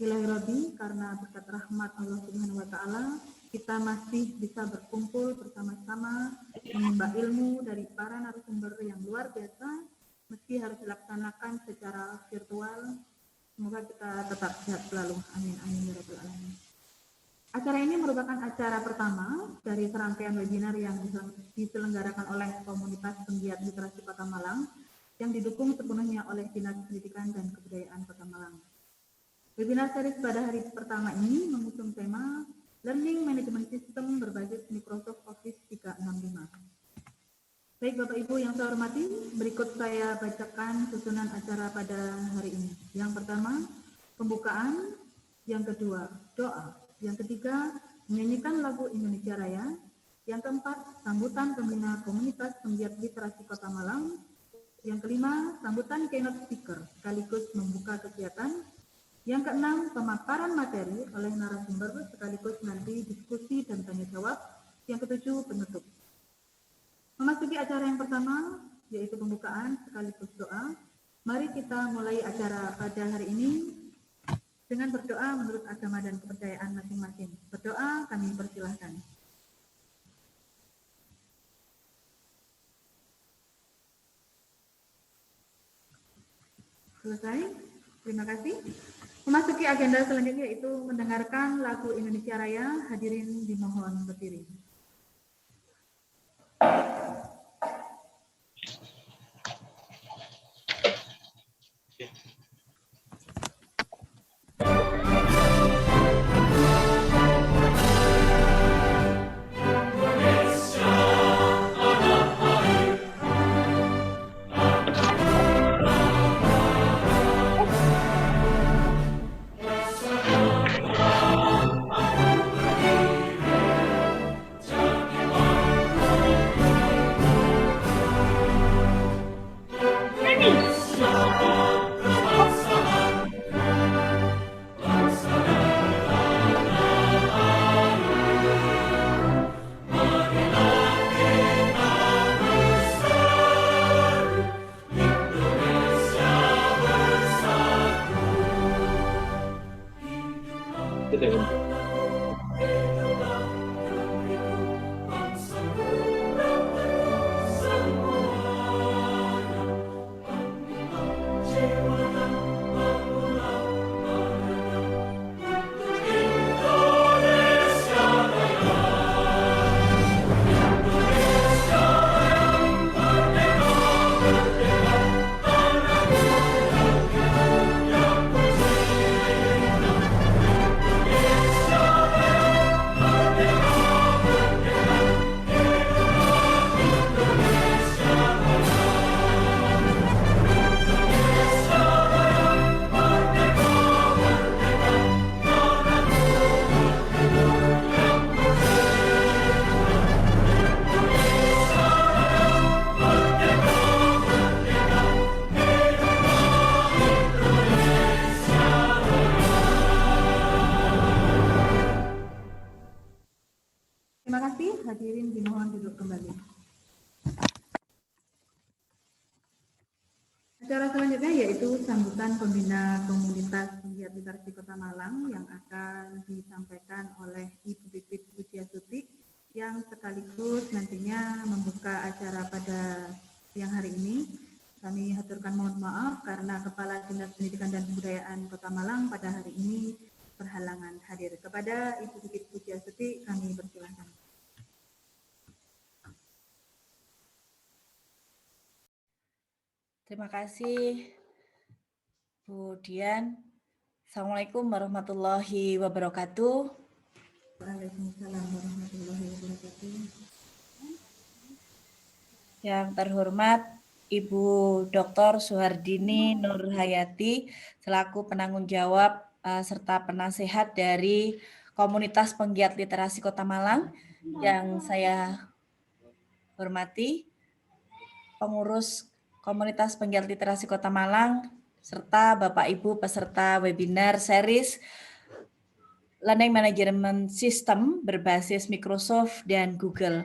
Bismillahirrahmanirrahim, karena berkat rahmat Allah Subhanahu wa Ta'ala, kita masih bisa berkumpul bersama-sama menimba ilmu dari para narasumber yang luar biasa, meski harus dilaksanakan secara virtual. Semoga kita tetap sehat selalu. Amin. Amin. Ya Rabbal Alamin. Acara ini merupakan acara pertama dari serangkaian webinar yang diselenggarakan oleh komunitas penggiat literasi Kota Malang yang didukung sepenuhnya oleh Dinas Pendidikan dan Kebudayaan Kota Malang. Webinar series pada hari pertama ini mengusung tema Learning Management System berbasis Microsoft Office 365. Baik Bapak Ibu yang saya hormati, berikut saya bacakan susunan acara pada hari ini. Yang pertama, pembukaan. Yang kedua, doa. Yang ketiga, menyanyikan lagu Indonesia Raya. Yang keempat, sambutan pembina komunitas penggiat literasi Kota Malang. Yang kelima, sambutan keynote speaker sekaligus membuka kegiatan. Yang keenam, pemaparan materi oleh narasumber sekaligus nanti diskusi dan tanya jawab. Yang ketujuh, penutup. Memasuki acara yang pertama, yaitu pembukaan sekaligus doa. Mari kita mulai acara pada hari ini dengan berdoa menurut agama dan kepercayaan masing-masing. Berdoa, kami persilahkan. Selesai. Terima kasih. Memasuki agenda selanjutnya yaitu mendengarkan lagu Indonesia Raya. Hadirin dimohon berdiri. Terima kasih, hadirin dimohon duduk kembali. Acara selanjutnya yaitu sambutan pembina komunitas penggiat literasi Kota Malang yang akan disampaikan oleh Ibu Pipit Pujiastuti yang sekaligus nantinya membuka acara pada siang hari ini. Kami haturkan mohon maaf karena Kepala Dinas Pendidikan dan Kebudayaan Kota Malang pada hari ini berhalangan hadir. Kepada Ibu Pipit Pujiastuti kami persilahkan. Terima kasih, Bu Dian. Assalamualaikum warahmatullahi wabarakatuh. Waalaikumsalam warahmatullahi wabarakatuh. Yang terhormat Ibu Dr. Suhardini Nurhayati selaku penanggung jawab serta penasehat dari Komunitas Penggiat Literasi Kota Malang, yang saya hormati pengurus Komunitas Penggiat Literasi Kota Malang, serta Bapak Ibu peserta webinar series Learning Management System berbasis Microsoft dan Google.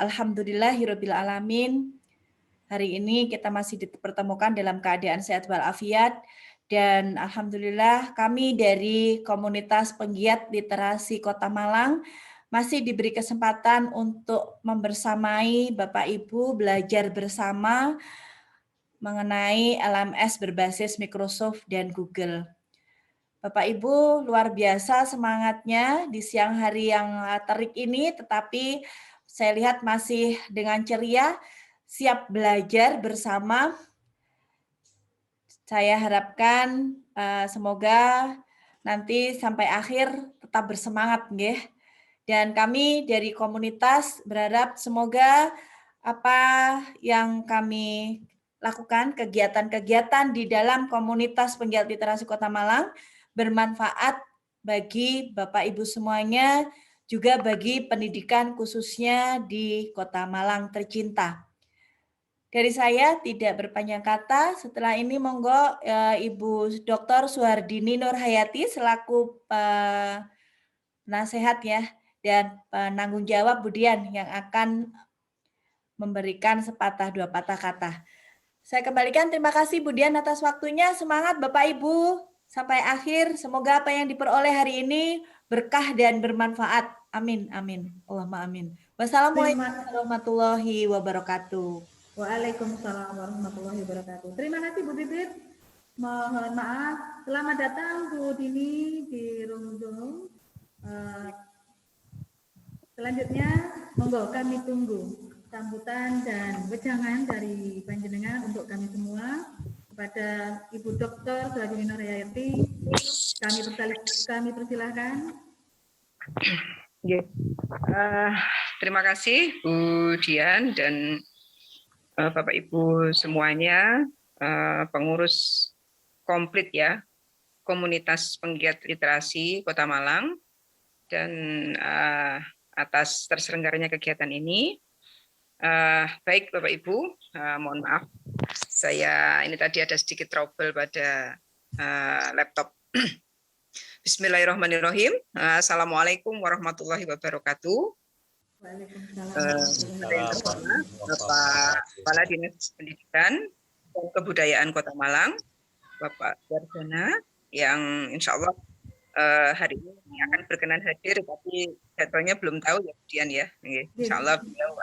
Alhamdulillahirabbil alamin. Hari ini kita masih dipertemukan dalam keadaan sehat walafiat Dan alhamdulillah kami dari komunitas penggiat literasi Kota Malang masih diberi kesempatan untuk membersamai Bapak Ibu belajar bersama mengenai LMS berbasis Microsoft dan Google. Bapak Ibu luar biasa semangatnya di siang hari yang terik ini, tetapi saya lihat masih dengan ceria, siap belajar bersama. Saya harapkan semoga nanti sampai akhir tetap bersemangat, nggih. Dan kami dari komunitas berharap semoga apa yang kami lakukan, kegiatan-kegiatan di dalam komunitas penggiat literasi Kota Malang bermanfaat bagi Bapak Ibu semuanya, juga bagi pendidikan khususnya di Kota Malang tercinta. Dari saya tidak berpanjang kata, setelah ini monggo Ibu Dr. Suhardini Nurhayati selaku penasehat ya dan penanggung jawab Budian yang akan memberikan sepatah dua patah kata. Saya kembalikan, terima kasih Budian atas waktunya. Semangat Bapak Ibu sampai akhir. Semoga apa yang diperoleh hari ini berkah dan bermanfaat. Amin, amin. Allahumma amin. Wassalamualaikum warahmatullahi wabarakatuh. Waalaikumsalam warahmatullahi wabarakatuh. Terima kasih Bu Bibit. Mohon maaf. Selamat datang Bu Dini di Room Zoom. Selanjutnya, monggo kami tunggu sambutan dan wejangan dari panjenengan untuk kami semua. Kepada Ibu Dr. Suhardini Nurhayati, kami persilahkan. Terima kasih Bu Dian dan Bapak Ibu semuanya, pengurus komplit ya komunitas penggiat literasi Kota Malang, dan atas terselenggaranya kegiatan ini. Baik Bapak Ibu, mohon maaf saya ini tadi ada sedikit trouble pada laptop. Bismillahirrahmanirrahim. Assalamualaikum warahmatullahi wabarakatuh. Bapak Kepala Dinas Pendidikan dan Kebudayaan Kota Malang, Bapak Suharjana, yang insya Allah hari ini akan berkenan hadir, tapi jadwalnya belum tahu ya kemudian ya. Insya Allah beliau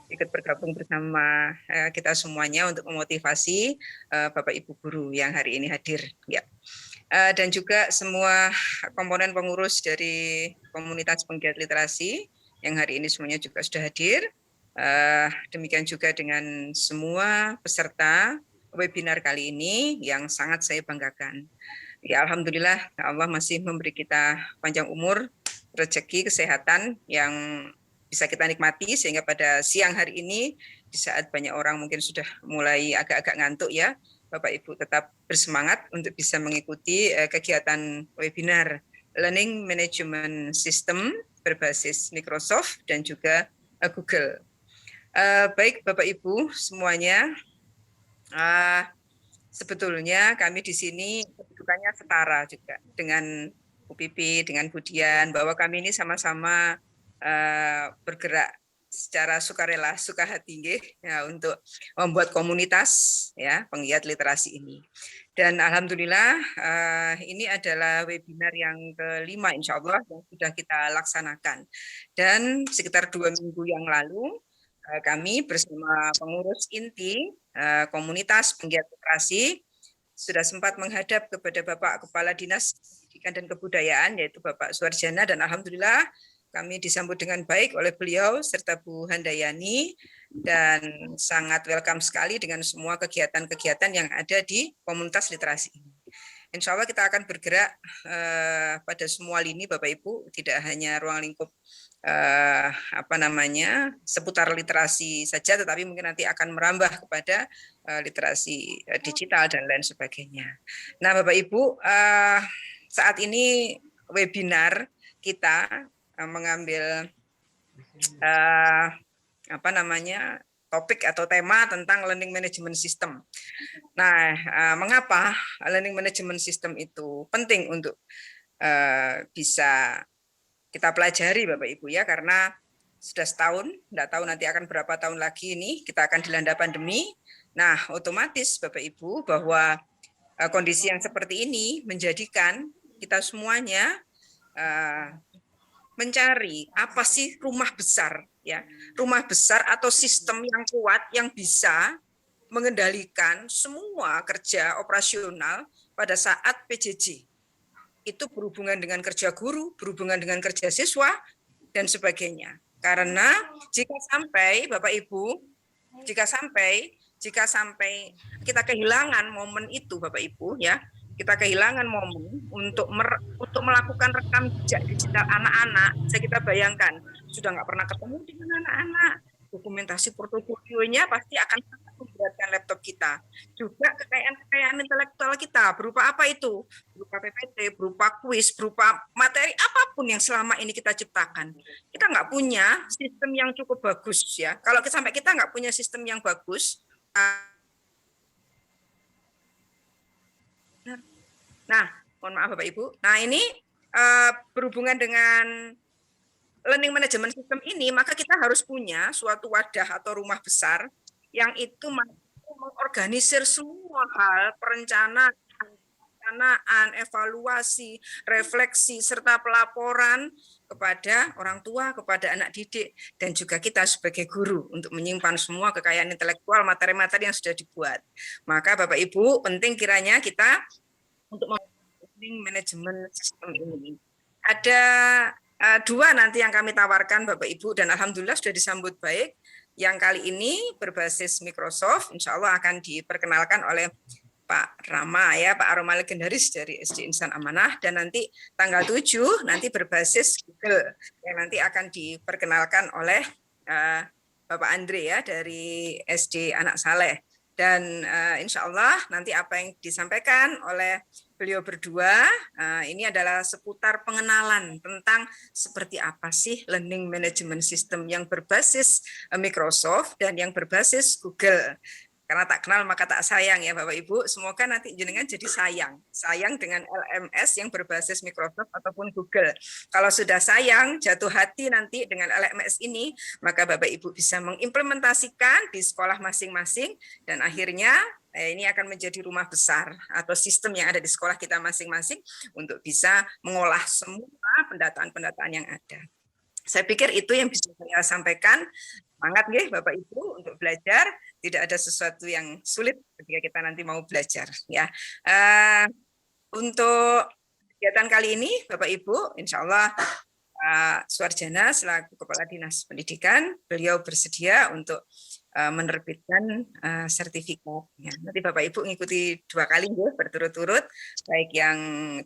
ikut bergabung bersama kita semuanya untuk memotivasi Bapak Ibu guru yang hari ini hadir ya. Dan juga semua komponen pengurus dari komunitas penggiat literasi yang hari ini semuanya juga sudah hadir. Demikian juga dengan semua peserta webinar kali ini yang sangat saya banggakan. Ya alhamdulillah Allah masih memberi kita panjang umur, rezeki, kesehatan yang bisa kita nikmati, sehingga pada siang hari ini di saat banyak orang mungkin sudah mulai agak-agak ngantuk ya, Bapak Ibu tetap bersemangat untuk bisa mengikuti kegiatan webinar Learning Management System berbasis Microsoft dan juga Google. Baik Bapak Ibu semuanya, sebetulnya kami di sini kedudukannya setara juga dengan UPP, dengan Budian, bahwa kami ini sama-sama bergerak secara sukarela, suka hati ya, untuk membuat komunitas ya penggiat literasi ini. Dan alhamdulillah ini adalah webinar yang kelima insya Allah yang sudah kita laksanakan. Dan sekitar 2 minggu yang lalu kami bersama pengurus inti komunitas penggiat literasi sudah sempat menghadap kepada Bapak Kepala Dinas Pendidikan dan Kebudayaan yaitu Bapak Suharjana, dan alhamdulillah kami disambut dengan baik oleh beliau serta Bu Handayani, dan sangat welcome sekali dengan semua kegiatan-kegiatan yang ada di komunitas literasi ini. Insya Allah kita akan bergerak pada semua lini Bapak Ibu, tidak hanya ruang lingkup seputar literasi saja, tetapi mungkin nanti akan merambah kepada literasi digital dan lain sebagainya. Nah Bapak Ibu, saat ini webinar kita mengambil topik atau tema tentang learning management system. Nah, mengapa learning management system itu penting untuk bisa kita pelajari Bapak Ibu ya, karena sudah setahun, tidak tahu nanti akan berapa tahun lagi ini kita akan dilanda pandemi. Nah, otomatis Bapak Ibu bahwa kondisi yang seperti ini menjadikan kita semuanya mencari apa sih rumah besar, ya, rumah besar atau sistem yang kuat yang bisa mengendalikan semua kerja operasional pada saat PJJ. Itu berhubungan dengan kerja guru, berhubungan dengan kerja siswa, dan sebagainya. Karena jika sampai Bapak Ibu, jika sampai kita kehilangan momen itu Bapak Ibu, ya, kita kehilangan momen untuk melakukan rekam jejak digital anak-anak. Bisa kita bayangkan, sudah nggak pernah ketemu dengan anak-anak, dokumentasi portofolionya pasti akan sangat memberatkan laptop kita. Juga kekayaan intelektual kita berupa apa itu? Berupa PPT, berupa kuis, berupa materi apapun yang selama ini kita ciptakan. Kita nggak punya sistem yang cukup bagus, ya. Kalau sampai kita nggak punya sistem yang bagus, nah, mohon maaf Bapak Ibu. Nah, ini berhubungan dengan learning management system ini, maka kita harus punya suatu wadah atau rumah besar yang itu mengorganisir semua hal perencanaan, evaluasi, refleksi, serta pelaporan kepada orang tua, kepada anak didik, dan juga kita sebagai guru untuk menyimpan semua kekayaan intelektual, materi-materi yang sudah dibuat. Maka Bapak Ibu, penting kiranya kita untuk learning management system ini. Ada dua nanti yang kami tawarkan Bapak Ibu, dan alhamdulillah sudah disambut baik. Yang kali ini berbasis Microsoft, insya Allah akan diperkenalkan oleh Pak Rama, ya, Pak Aroma legendaris dari SD Insan Amanah, dan nanti tanggal 7 nanti berbasis Google yang nanti akan diperkenalkan oleh Bapak Andre, ya, dari SD Anak Saleh. Dan insya Allah nanti apa yang disampaikan oleh beliau berdua ini adalah seputar pengenalan tentang seperti apa sih learning management system yang berbasis Microsoft dan yang berbasis Google. Karena tak kenal maka tak sayang, ya Bapak Ibu. Semoga nanti jenengan jadi sayang dengan LMS yang berbasis Microsoft ataupun Google. Kalau sudah sayang, jatuh hati nanti dengan LMS ini, maka Bapak Ibu bisa mengimplementasikan di sekolah masing-masing, dan akhirnya ini akan menjadi rumah besar atau sistem yang ada di sekolah kita masing-masing untuk bisa mengolah semua pendataan-pendataan yang ada. Saya pikir itu yang bisa saya sampaikan. Semangat nggih Bapak Ibu untuk belajar, tidak ada sesuatu yang sulit ketika kita nanti mau belajar, ya. Untuk kegiatan kali ini Bapak Ibu, insya Allah Pak Suarjana selaku Kepala Dinas Pendidikan, beliau bersedia untuk menerbitkan sertifikatnya. Nanti Bapak Ibu mengikuti 2 kali ya, berturut-turut, baik yang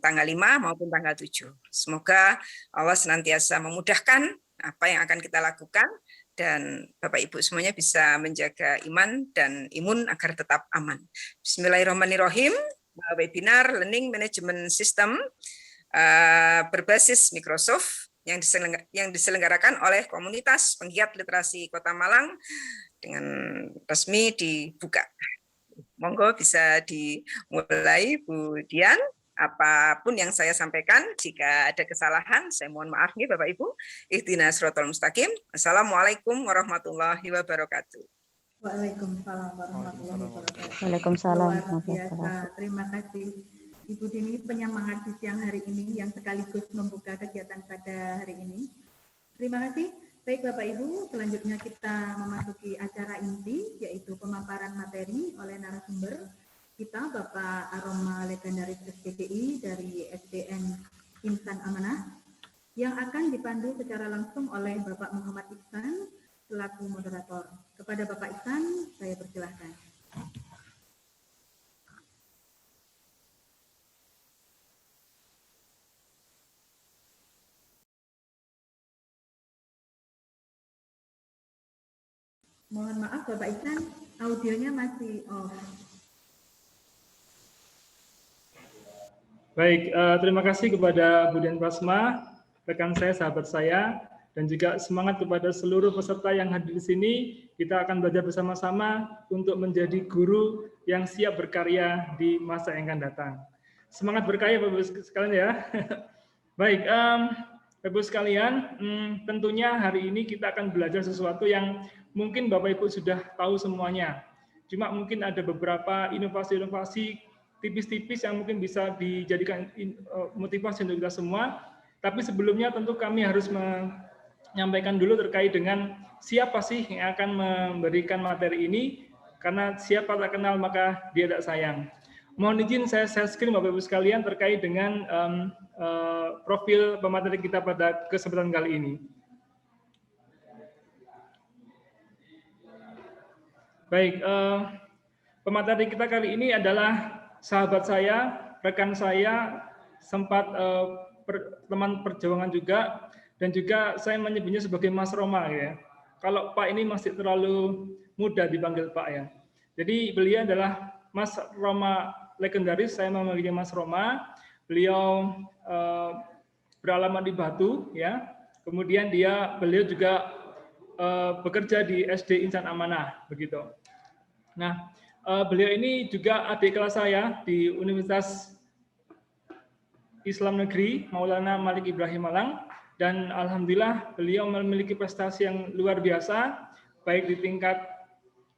tanggal 5 maupun tanggal 7. Semoga Allah senantiasa memudahkan apa yang akan kita lakukan, dan Bapak Ibu semuanya bisa menjaga iman dan imun agar tetap aman. Bismillahirrahmanirrahim. Webinar Learning Management System berbasis Microsoft yang diselenggarakan oleh komunitas penggiat literasi Kota Malang dengan resmi dibuka. Monggo bisa dimulai Bu Dian. Apapun yang saya sampaikan, jika ada kesalahan, saya mohon maaf nih Bapak Ibu. Ihdinas siratal mustaqim. Assalamualaikum warahmatullahi wabarakatuh. Waalaikumsalam warahmatullahi wabarakatuh. Waalaikumsalam. Luar biasa. Terima kasih Ibu Dini, penyemangat di siang hari ini yang sekaligus membuka kegiatan pada hari ini. Terima kasih. Baik Bapak Ibu, selanjutnya kita memasuki acara inti, yaitu pemaparan materi oleh narasumber kita, Bapak Aroma legendaris SPDI dari SDN Insan Amanah, yang akan dipandu secara langsung oleh Bapak Muhammad Ihsan selaku moderator. Kepada Bapak Ihsan, saya persilahkan. Mohon maaf Bapak Ihsan, audionya masih off. Baik, terima kasih kepada Bu Dian Prasma, rekan saya, sahabat saya, dan juga semangat kepada seluruh peserta yang hadir di sini. Kita akan belajar bersama-sama untuk menjadi guru yang siap berkarya di masa yang akan datang. Semangat berkarya Bapak Ibu sekalian ya. Baik, Bapak Ibu sekalian, tentunya hari ini kita akan belajar sesuatu yang mungkin Bapak Ibu sudah tahu semuanya. Cuma mungkin ada beberapa inovasi-inovasi tipis-tipis yang mungkin bisa dijadikan motivasi untuk kita semua. Tapi sebelumnya tentu kami harus menyampaikan dulu terkait dengan siapa sih yang akan memberikan materi ini, karena siapa tak kenal maka dia tak sayang. Mohon izin saya share screen Bapak Ibu sekalian terkait dengan profil pemateri kita pada kesempatan kali ini. Baik, pemateri kita kali ini adalah sahabat saya, rekan saya, sempat teman perjuangan juga, dan juga saya menyebutnya sebagai Mas Roma ya. Kalau Pak ini masih terlalu muda dipanggil Pak ya. Jadi beliau adalah Mas Roma legendaris, saya memanggilnya Mas Roma. Beliau beralamat di Batu ya. Kemudian beliau juga bekerja di SD Insan Amanah begitu. Nah, beliau ini juga adik kelas saya di Universitas Islam Negeri Maulana Malik Ibrahim Malang, dan alhamdulillah beliau memiliki prestasi yang luar biasa baik di tingkat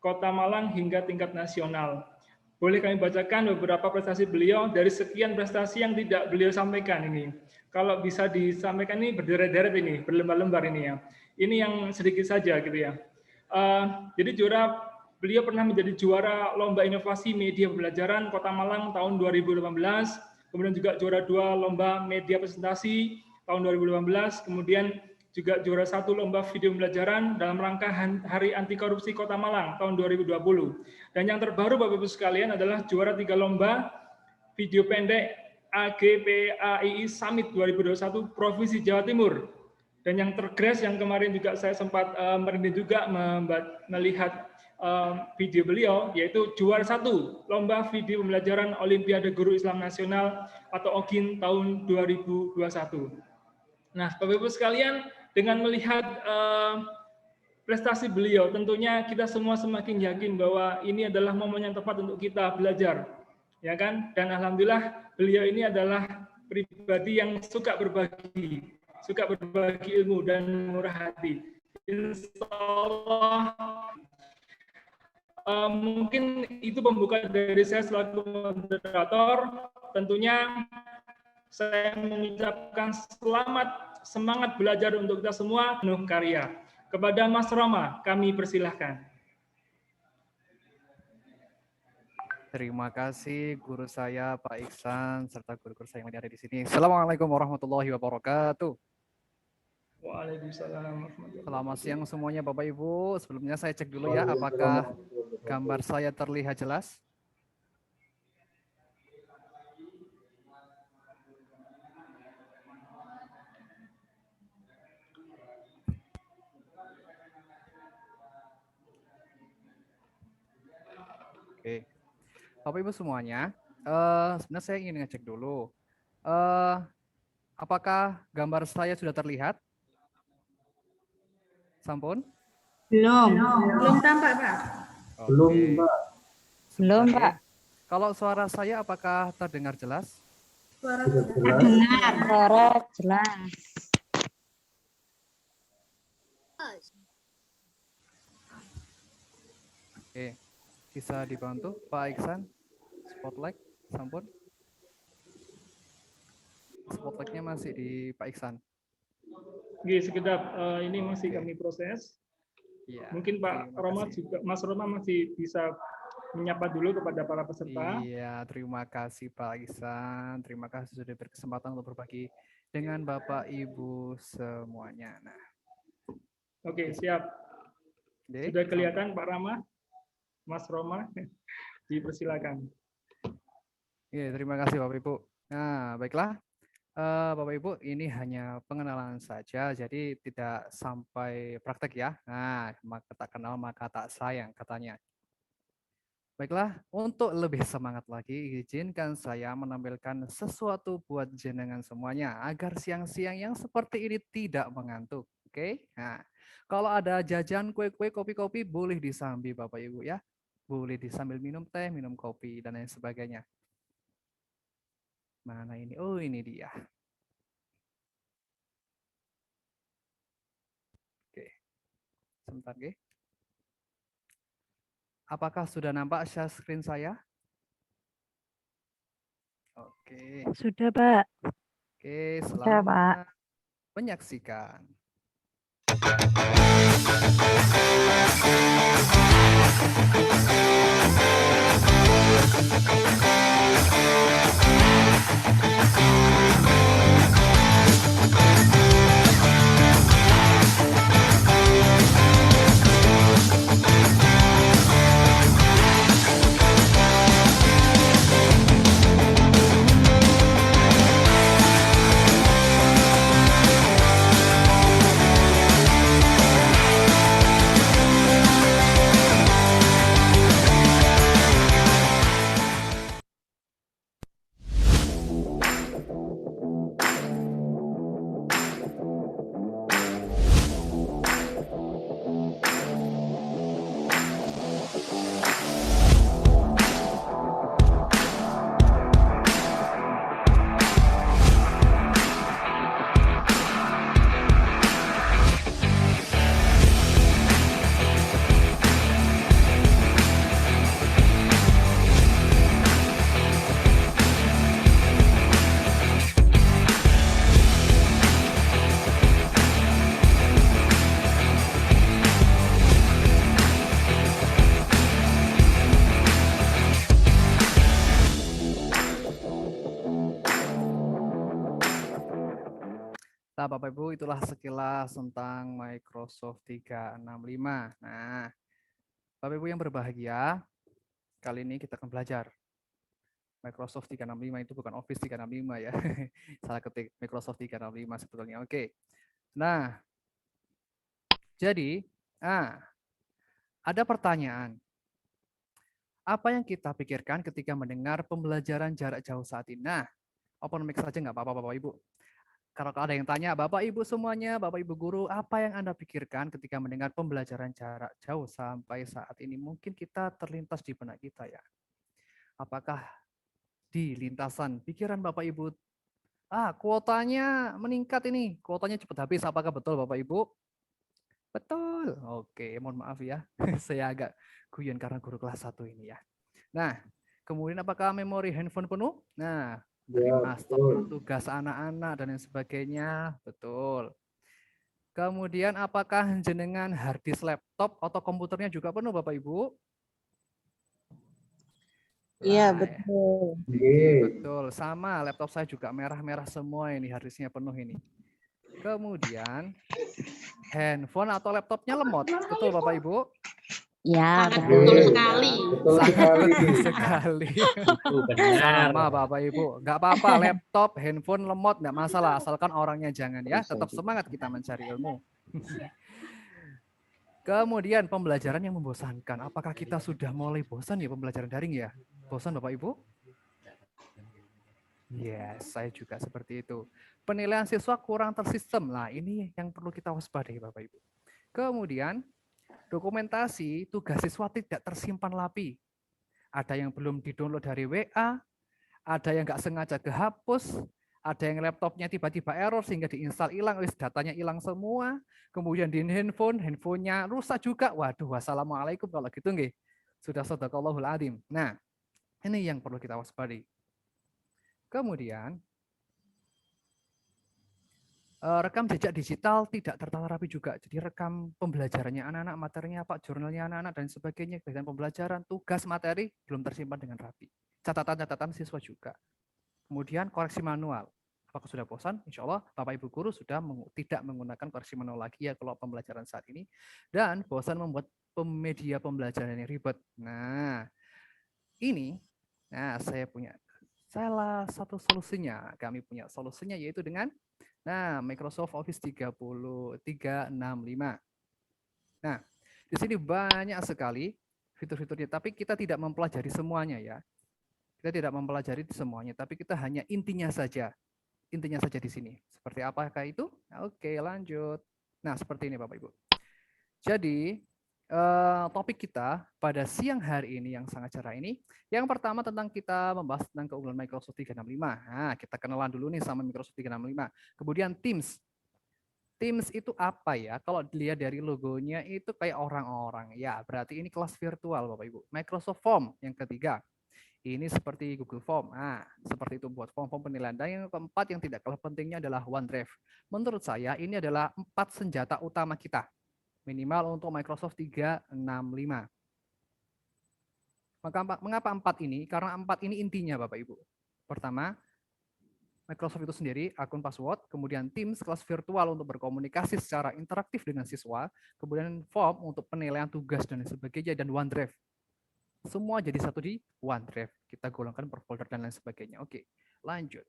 Kota Malang hingga tingkat nasional. Boleh kami bacakan beberapa prestasi beliau dari sekian prestasi yang tidak beliau sampaikan ini. Kalau bisa disampaikan ini berderet-deret ini, berlembar-lembar ini ya. Ini yang sedikit saja gitu ya. Jadi beliau pernah menjadi juara Lomba Inovasi Media Pembelajaran Kota Malang tahun 2018, kemudian juga juara 2 Lomba Media Presentasi tahun 2018, kemudian juga juara 1 Lomba Video Pembelajaran dalam rangka Hari Anti Korupsi Kota Malang tahun 2020. Dan yang terbaru Bapak Ibu sekalian adalah juara 3 Lomba Video Pendek AGPAII Summit 2021 Provinsi Jawa Timur. Dan yang tergres yang kemarin juga saya sempat merinding juga melihat video beliau, yaitu juara 1 Lomba Video Pembelajaran Olimpiade Guru Islam Nasional atau OGIN tahun 2021. Nah, Bapak Ibu sekalian, dengan melihat prestasi beliau, tentunya kita semua semakin yakin bahwa ini adalah momen yang tepat untuk kita belajar, ya kan? Dan alhamdulillah beliau ini adalah pribadi yang suka berbagi ilmu dan murah hati. Insya Allah mungkin itu pembuka dari saya selaku moderator. Tentunya saya mengucapkan selamat, semangat belajar untuk kita semua, penuh karya. Kepada Mas Roma, kami persilahkan. Terima kasih guru saya Pak Iksan serta guru-guru saya yang ada di sini. Assalamualaikum warahmatullahi wabarakatuh. Waalaikumsalam. Selamat siang semuanya Bapak Ibu. Sebelumnya saya cek dulu ya apakah gambar saya terlihat jelas. Oke. Bapak Ibu semuanya, sebenarnya saya ingin ngecek dulu. Apakah gambar saya sudah terlihat? Sampun? Belum tampak, Pak. Belum, Mbak. Belum, Pak. Kalau suara saya apakah terdengar jelas? Suara Dengar, suara jelas. Oke, bisa dibantu Pak Iksan? Spotlight, sampun. Spotlightnya masih di Pak Iksan. Oke, sekedap ini masih kami proses. Ya, mungkin Pak Roma juga, Mas Roma masih bisa menyapa dulu kepada para peserta. Iya, terima kasih Pak Iksan. Terima kasih sudah berkesempatan untuk berbagi dengan Bapak Ibu semuanya. Nah, oke, siap. Sudah kelihatan Pak Rama, Mas Roma, dipersilakan. Iya, terima kasih Bapak Ibu. Nah, baiklah. Bapak Ibu, ini hanya pengenalan saja, jadi tidak sampai praktek ya. Nah, maka tak kenal maka tak sayang katanya. Baiklah, untuk lebih semangat lagi, izinkan saya menampilkan sesuatu buat jenengan semuanya agar siang-siang yang seperti ini tidak mengantuk. Oke? Nah, kalau ada jajan, kue-kue, kopi-kopi boleh disambi Bapak Ibu ya. Boleh disambil minum teh, minum kopi dan lain sebagainya. Mana ini? Oh, ini dia. Oke. Sebentar, oke. Apakah sudah nampak share screen saya? Oke. Sudah, Pak. Oke, Sudah, Pak. selamat menyaksikan. Nah, Bapak Ibu, itulah sekilas tentang Microsoft 365. Nah, Bapak Ibu yang berbahagia, kali ini kita akan belajar. Microsoft 365 itu bukan Office 365 ya. Salah ketik, Microsoft 365 sebetulnya. Oke. Nah, jadi, ada pertanyaan. Apa yang kita pikirkan ketika mendengar pembelajaran jarak jauh saat ini? Nah, open mic saja nggak apa-apa Bapak Ibu. Kalau ada yang tanya, Bapak Ibu semuanya, Bapak Ibu guru, apa yang Anda pikirkan ketika mendengar pembelajaran jarak jauh sampai saat ini? Mungkin kita terlintas di benak kita ya. Apakah di lintasan pikiran Bapak Ibu, kuotanya meningkat ini, kuotanya cepat habis, apakah betul Bapak Ibu? Betul. Oke, mohon maaf ya. Saya agak guyon karena guru kelas 1 ini ya. Nah, kemudian apakah memori handphone penuh? Nah, dari master tugas anak-anak dan lain sebagainya, betul. Kemudian apakah jenengan hard disk laptop atau komputernya juga penuh Bapak Ibu? Iya, Nah, betul. Oke, betul. Sama, laptop saya juga merah-merah semua ini, hard disknya penuh ini. Kemudian handphone atau laptopnya lemot, betul Bapak Ibu? Ya, Sangat betul. betul sekali. Sangat betul sekali. Benar. Sama Bapak Ibu, nggak apa-apa, laptop, handphone lemot nggak masalah, asalkan orangnya jangan ya. Tetap semangat kita mencari ilmu. Kemudian pembelajaran yang membosankan. Apakah kita sudah mulai bosan ya pembelajaran daring ya? Bosan Bapak Ibu? Yes, saya juga seperti itu. Penilaian siswa kurang tersistem. Nah, ini yang perlu kita waspadai Bapak Ibu. Kemudian dokumentasi tugas siswa tidak tersimpan rapi. Ada yang belum di-download dari WA, ada yang nggak sengaja kehapus, ada yang laptopnya tiba-tiba error sehingga diinstal hilang, datanya hilang semua. Kemudian di handphonenya rusak juga. Waduh, wassalamualaikum kalau gitu nggih. Sudah sadaqallahul adzim. Nah, ini yang perlu kita waspadai. Kemudian rekam jejak digital tidak tertata rapi juga. Jadi rekam pembelajarannya anak-anak, materinya apa, jurnalnya anak-anak dan sebagainya, kegiatan pembelajaran, tugas materi belum tersimpan dengan rapi. Catatan-catatan siswa juga. Kemudian koreksi manual. Apakah sudah bosan? Insya Allah Bapak Ibu guru sudah tidak menggunakan koreksi manual lagi ya kalau pembelajaran saat ini. Dan bosan membuat media pembelajaran yang ribet. Nah, ini, saya punya salah satu solusinya. Kami punya solusinya yaitu dengan Microsoft Office 365. Nah, di sini banyak sekali fitur-fiturnya, tapi kita tidak mempelajari semuanya ya. Kita tidak mempelajari semuanya, tapi kita hanya intinya saja. Intinya saja di sini. Seperti apakah itu? Oke, lanjut. Nah, seperti ini Bapak Ibu. Jadi, topik kita pada siang hari ini yang sangat cerah ini, yang pertama tentang kita membahas tentang keunggulan Microsoft 365. Nah, kita kenalan dulu nih sama Microsoft 365. Kemudian Teams. Teams itu apa ya? Kalau dilihat dari logonya itu kayak orang-orang. Ya, berarti ini kelas virtual Bapak Ibu. Microsoft Form yang ketiga. Ini seperti Google Form. Nah, seperti itu buat form-form penilaian. Dan yang keempat yang tidak kalah pentingnya adalah OneDrive. Menurut saya ini adalah 4 senjata utama kita. Minimal untuk Microsoft 365. Mengapa 4 ini? Karena 4 ini intinya Bapak Ibu. Pertama, Microsoft itu sendiri, akun password, kemudian Teams, kelas virtual untuk berkomunikasi secara interaktif dengan siswa, kemudian form untuk penilaian tugas dan sebagainya, dan OneDrive. Semua jadi satu di OneDrive. Kita golongkan per folder dan lain sebagainya. Oke, lanjut.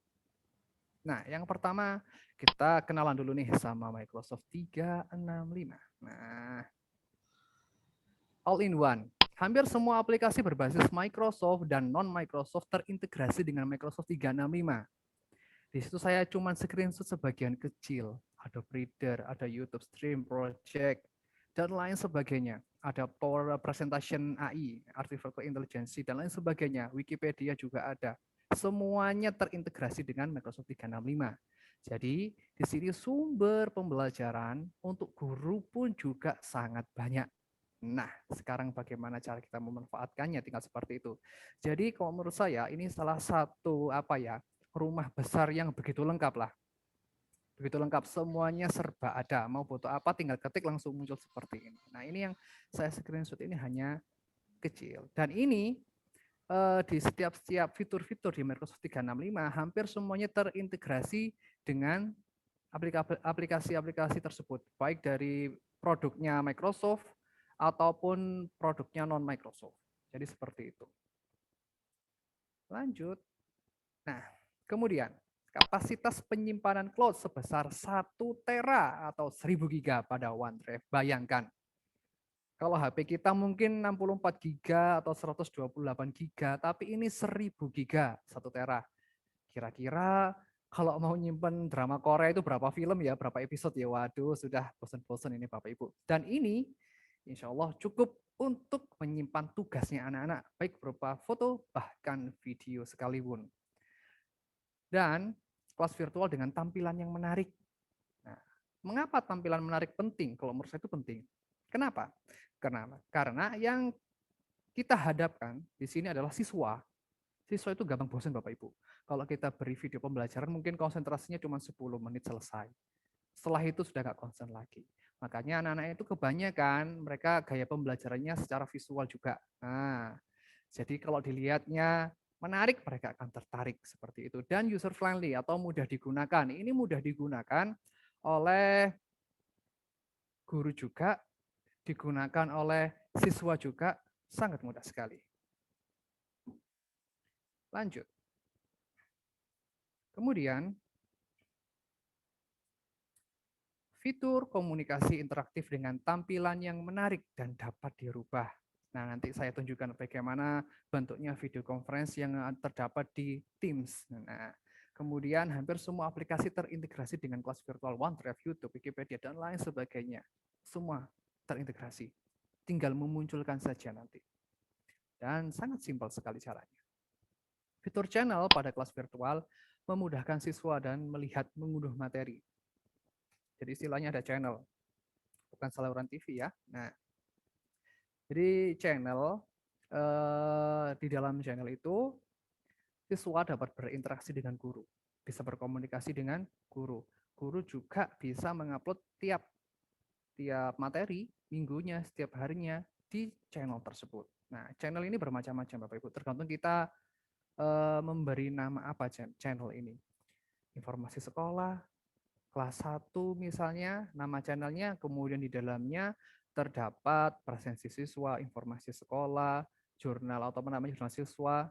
Nah, yang pertama kita kenalan dulu nih sama Microsoft 365. Nah, all in one. Hampir semua aplikasi berbasis Microsoft dan non-Microsoft terintegrasi dengan Microsoft 365. Di situ saya cuma screenshot sebagian kecil. Adobe Reader, ada YouTube Stream Project, dan lain sebagainya. Ada Power Presentation AI, Artificial Intelligence, dan lain sebagainya. Wikipedia juga ada. Semuanya terintegrasi dengan Microsoft 365. Jadi di sini sumber pembelajaran untuk guru pun juga sangat banyak. Nah, sekarang bagaimana cara kita memanfaatkannya, tinggal seperti itu. Jadi kalau menurut saya ini salah satu rumah besar yang begitu lengkap lah. Begitu lengkap, semuanya serba ada. Mau butuh apa, tinggal ketik langsung muncul seperti ini. Nah, ini yang saya screenshot ini hanya kecil. Dan ini di setiap fitur-fitur di Microsoft 365 hampir semuanya terintegrasi dengan aplikasi-aplikasi tersebut, baik dari produknya Microsoft ataupun produknya non-Microsoft. Jadi seperti itu. Lanjut. Nah, kemudian kapasitas penyimpanan cloud sebesar 1 tera atau 1000 giga pada OneDrive. Bayangkan, kalau HP kita mungkin 64 giga atau 128 giga, tapi ini 1000 giga 1 tera. Kira-kira kalau mau nyimpen drama Korea itu berapa film ya, berapa episode ya? Waduh, sudah bosan-bosan ini Bapak Ibu. Dan ini insya Allah cukup untuk menyimpan tugasnya anak-anak, baik berupa foto bahkan video sekalipun. Dan kelas virtual dengan tampilan yang menarik. Nah, mengapa tampilan menarik penting? Kalau menurut saya itu penting. Kenapa? Karena yang kita hadapkan di sini adalah siswa. Siswa itu gampang bosan Bapak Ibu. Kalau kita beri video pembelajaran mungkin konsentrasinya cuma 10 menit selesai. Setelah itu sudah nggak konsen lagi. Makanya anak-anak itu kebanyakan mereka gaya pembelajarannya secara visual juga. Nah, jadi kalau dilihatnya menarik, mereka akan tertarik seperti itu. Dan user friendly atau mudah digunakan. Ini mudah digunakan oleh guru juga, digunakan oleh siswa juga, sangat mudah sekali. Lanjut. Kemudian, fitur komunikasi interaktif dengan tampilan yang menarik dan dapat dirubah. Nah, nanti saya tunjukkan bagaimana bentuknya video conference yang terdapat di Teams. Nah, kemudian hampir semua aplikasi terintegrasi dengan kelas virtual OneDrive, YouTube, Wikipedia, dan lain sebagainya. Semua terintegrasi. Tinggal memunculkan saja nanti. Dan sangat simpel sekali caranya. Fitur channel pada kelas virtual memudahkan siswa dan melihat mengunduh materi. Jadi istilahnya ada channel, bukan saluran TV ya. Nah, jadi channel, di dalam channel itu siswa dapat berinteraksi dengan guru, bisa berkomunikasi dengan guru. Guru juga bisa mengupload tiap materi minggunya, setiap harinya di channel tersebut. Nah, channel ini bermacam-macam Bapak Ibu, tergantung kita memberi nama apa channel ini. Informasi sekolah, kelas 1 misalnya, nama channelnya, kemudian di dalamnya terdapat presensi siswa, informasi sekolah, jurnal atau namanya jurnal siswa,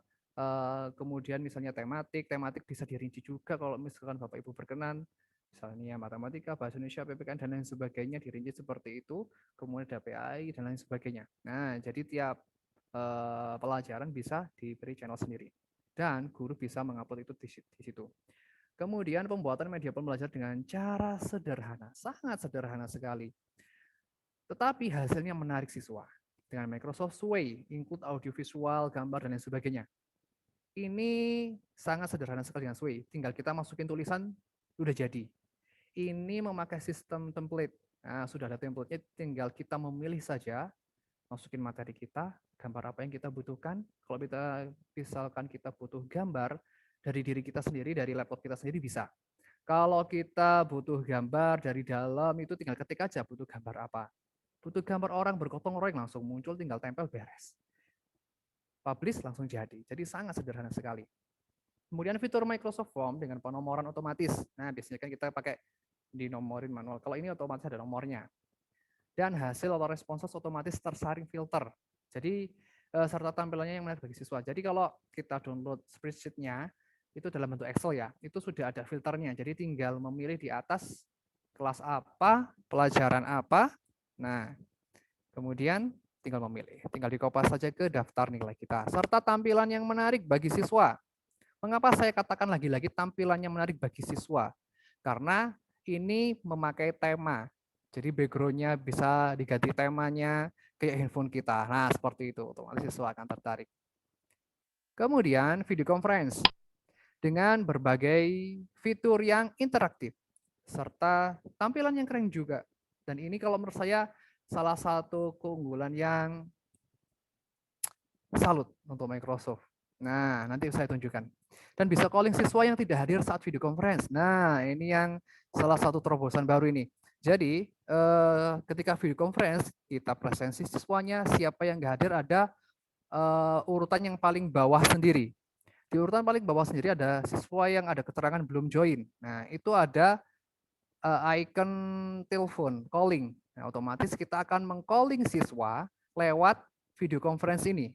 kemudian misalnya tematik bisa dirinci juga kalau misalkan Bapak Ibu berkenan, misalnya matematika, bahasa Indonesia, PPKN, dan lain sebagainya dirinci seperti itu, kemudian ada PAI, dan lain sebagainya. Nah, jadi tiap pelajaran bisa diberi channel sendiri, dan guru bisa mengupload itu di situ. Kemudian pembuatan media pembelajaran dengan cara sederhana, sangat sederhana sekali. Tetapi hasilnya menarik siswa. Dengan Microsoft Sway, include audiovisual, gambar, dan lain sebagainya. Ini sangat sederhana sekali dengan Sway. Tinggal kita masukin tulisan, sudah jadi. Ini memakai sistem template. Nah, sudah ada template-nya, tinggal kita memilih saja masukin materi kita, gambar apa yang kita butuhkan. Kalau kita misalkan kita butuh gambar dari diri kita sendiri, dari laptop kita sendiri bisa. Kalau kita butuh gambar dari dalam itu tinggal ketik aja butuh gambar apa. Butuh gambar orang bergotong royong langsung muncul, tinggal tempel beres. Publish langsung jadi. Jadi sangat sederhana sekali. Kemudian fitur Microsoft Form dengan penomoran otomatis. Nah, biasanya kan kita pakai dinomorin manual. Kalau ini otomatis ada nomornya. Dan hasil atau responses otomatis tersaring filter. Jadi serta tampilannya yang menarik bagi siswa. Jadi kalau kita download spreadsheet-nya itu dalam bentuk Excel ya, itu sudah ada filternya. Jadi tinggal memilih di atas kelas apa, pelajaran apa. Nah, kemudian tinggal memilih. Tinggal dikopas saja ke daftar nilai kita. Serta tampilan yang menarik bagi siswa. Mengapa saya katakan lagi-lagi tampilannya menarik bagi siswa? Karena ini memakai tema. Jadi background-nya bisa diganti temanya kayak handphone kita. Nah, seperti itu. Otomatis siswa akan tertarik. Kemudian video conference dengan berbagai fitur yang interaktif serta tampilan yang keren juga. Dan ini kalau menurut saya salah satu keunggulan yang salut untuk Microsoft. Nah, nanti saya tunjukkan. Dan bisa calling siswa yang tidak hadir saat video conference. Nah, ini yang salah satu terobosan baru ini. Jadi, ketika video conference, kita presensi siswanya, siapa yang nggak hadir ada urutan yang paling bawah sendiri. Di urutan paling bawah sendiri ada siswa yang ada keterangan belum join. Nah, itu ada icon telepon, calling. Nah, otomatis kita akan meng-calling siswa lewat video conference ini.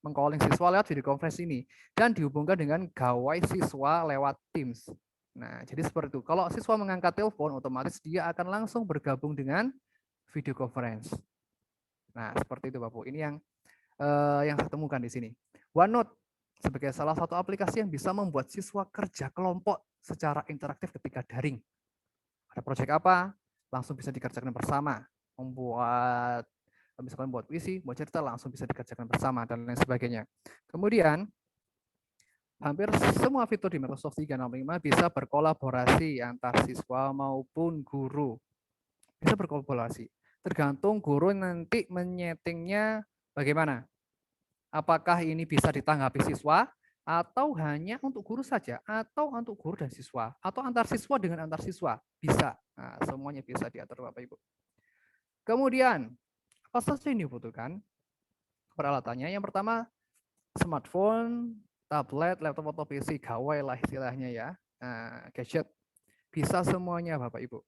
Meng-calling siswa lewat video conference ini dan dihubungkan dengan gawai siswa lewat Teams. Nah, jadi seperti itu. Kalau siswa mengangkat telepon, otomatis dia akan langsung bergabung dengan video conference. Nah, seperti itu Bapak. Ini yang saya temukan di sini. OneNote sebagai salah satu aplikasi yang bisa membuat siswa kerja kelompok secara interaktif ketika daring. Ada proyek apa, langsung bisa dikerjakan bersama. Membuat misalkan buat puisi, buat cerita langsung bisa dikerjakan bersama dan lain sebagainya. Kemudian hampir semua fitur di Microsoft 365 bisa berkolaborasi antar siswa maupun guru. Bisa berkolaborasi. Tergantung guru nanti menyetingnya bagaimana. Apakah ini bisa ditanggapi siswa atau hanya untuk guru saja atau untuk guru dan siswa atau antar siswa dengan antar siswa bisa. Nah, semuanya bisa diatur Bapak Ibu. Kemudian apa saja yang dibutuhkan peralatannya? Yang pertama, smartphone, tablet, laptop, atau PC, gawai lah istilahnya ya. Nah, gadget, bisa semuanya Bapak Ibu.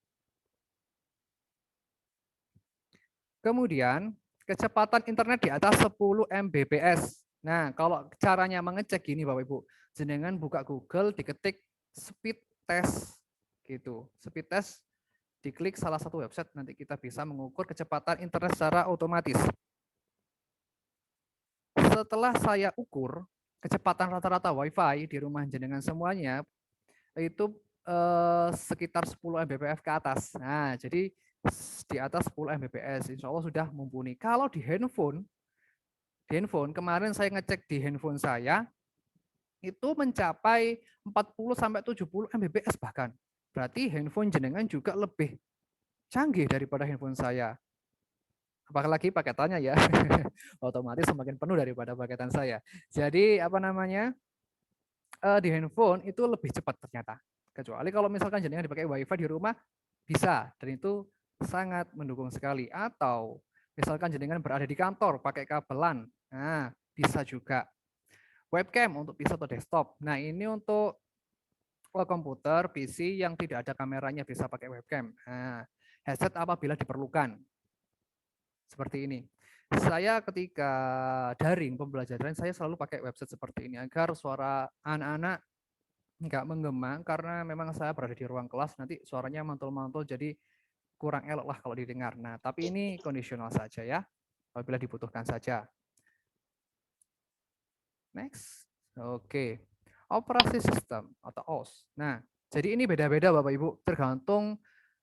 Kemudian, kecepatan internet di atas 10 Mbps. Nah, kalau caranya mengecek gini Bapak Ibu, jenengan buka Google, diketik speed test gitu. Speed test diklik salah satu website, nanti kita bisa mengukur kecepatan internet secara otomatis. Setelah saya ukur kecepatan rata-rata WiFi di rumah jenengan semuanya itu sekitar 10 Mbps ke atas. Nah, jadi di atas 10 Mbps, insya Allah sudah mumpuni. Kalau di handphone kemarin saya ngecek di handphone saya itu mencapai 40-70 Mbps bahkan. Berarti handphone jenengan juga lebih canggih daripada handphone saya. Apalagi paketannya ya, otomatis semakin penuh daripada paketan saya. Jadi apa namanya, di handphone itu lebih cepat ternyata. Kecuali kalau misalkan jenengan dipakai WiFi di rumah bisa, dan itu sangat mendukung sekali. Atau misalkan jenengan berada di kantor pakai kabelan, nah bisa juga. Webcam untuk PC atau desktop. Nah ini untuk komputer, PC yang tidak ada kameranya bisa pakai webcam. Nah, headset apabila diperlukan. Seperti ini. Saya ketika daring, pembelajaran saya selalu pakai website seperti ini agar suara anak-anak nggak menggema karena memang saya berada di ruang kelas, nanti suaranya mantul-mantul jadi kurang elok lah kalau didengar. Nah, tapi ini kondisional saja ya, apabila dibutuhkan saja. Next. Oke. Operasi sistem atau OS. Nah, jadi ini beda-beda Bapak Ibu, tergantung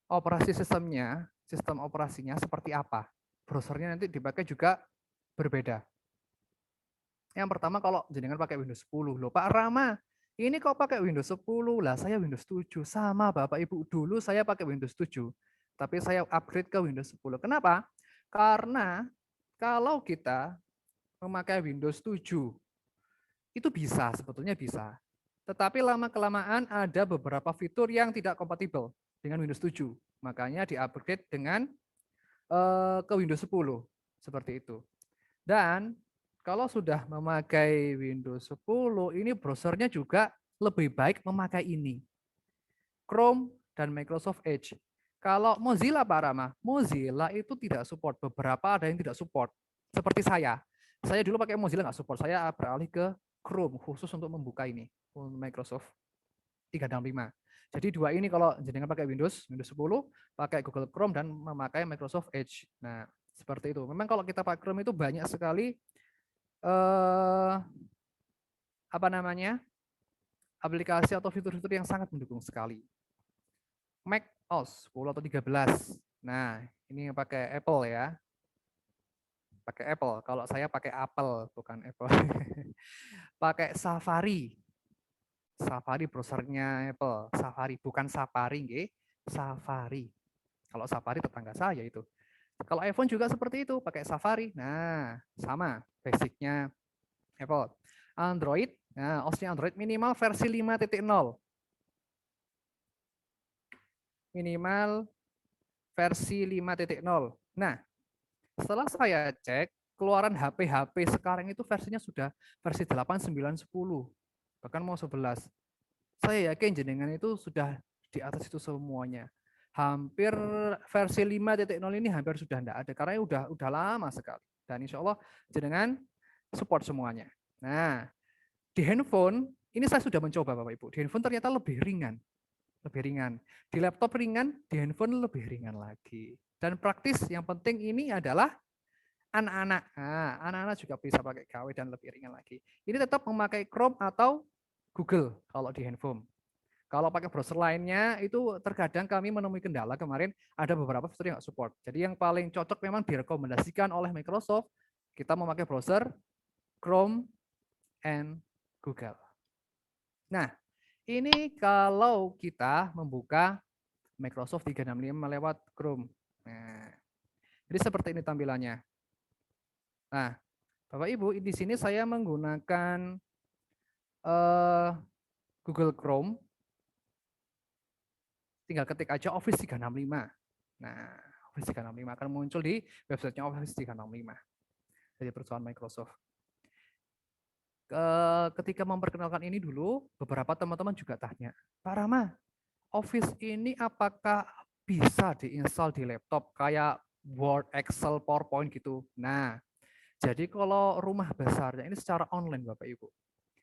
operasi sistemnya, sistem operasinya seperti apa. Browsernya nanti dipakai juga berbeda. Yang pertama kalau jenengan pakai Windows 10, loh Pak Rama, ini kok pakai Windows 10? Lah saya Windows 7, sama Bapak Ibu. Dulu saya pakai Windows 7, tapi saya upgrade ke Windows 10. Kenapa? Karena Kalau kita memakai Windows 7, itu bisa, sebetulnya bisa. Tetapi lama-kelamaan ada beberapa fitur yang tidak kompatibel dengan Windows 7. Makanya di-upgrade dengan ke Windows 10, seperti itu. Dan kalau sudah memakai Windows 10, ini browsernya juga lebih baik memakai ini. Chrome dan Microsoft Edge. Kalau Mozilla Pak Rama, Mozilla itu tidak support. Beberapa ada yang tidak support. Seperti saya. Saya dulu pakai Mozilla nggak support. Saya beralih ke Chrome khusus untuk membuka ini. Microsoft 365. Jadi dua ini kalau jenengan pakai Windows 10, pakai Google Chrome dan memakai Microsoft Edge. Nah, seperti itu. Memang kalau kita pakai Chrome itu banyak sekali apa namanya? Aplikasi atau fitur-fitur yang sangat mendukung sekali. Mac OS 10 atau 13. Nah, ini yang pakai Apple ya. Pakai Apple. Kalau saya pakai Apple, bukan Apple. Pakai Safari. Safari browsernya Apple. Safari, bukan Safari, nggih. Safari. Kalau Safari tetangga saya itu. Kalau iPhone juga seperti itu, pakai Safari. Nah, sama basicnya Apple. Android, nah OS-nya Android minimal versi 5.0. Minimal versi 5.0. Nah, setelah saya cek, keluaran HP-HP sekarang itu versinya sudah versi 8, 9, 10. Bahkan mau 11. Saya yakin jenengan itu sudah di atas itu semuanya. Hampir versi 5.0 ini hampir sudah tidak ada, karena udah lama sekali. Dan insya Allah jenengan support semuanya. Nah, di handphone, ini saya sudah mencoba Bapak Ibu. Di handphone ternyata lebih ringan. Lebih ringan. Di laptop ringan, di handphone lebih ringan lagi. Dan praktis yang penting ini adalah anak-anak. Nah, anak-anak juga bisa pakai KW dan lebih ringan lagi. Ini tetap memakai Chrome atau Google kalau di handphone. Kalau pakai browser lainnya itu terkadang kami menemui kendala kemarin ada beberapa fitur yang nggak support. Jadi yang paling cocok memang direkomendasikan oleh Microsoft kita memakai browser Chrome and Google. Nah, ini kalau kita membuka Microsoft 365 lewat Chrome. Nah, jadi seperti ini tampilannya. Nah, Bapak Ibu, di sini saya menggunakan Google Chrome. Tinggal ketik aja Office 365. Nah, Office 365 akan muncul di websitenya Office 365 dari perusahaan Microsoft. Ketika memperkenalkan ini dulu, beberapa teman-teman juga tanya, Pak Rama, Office ini apakah bisa diinstal di laptop kayak Word, Excel, PowerPoint gitu? Nah, jadi kalau rumah besarnya ini secara online Bapak Ibu.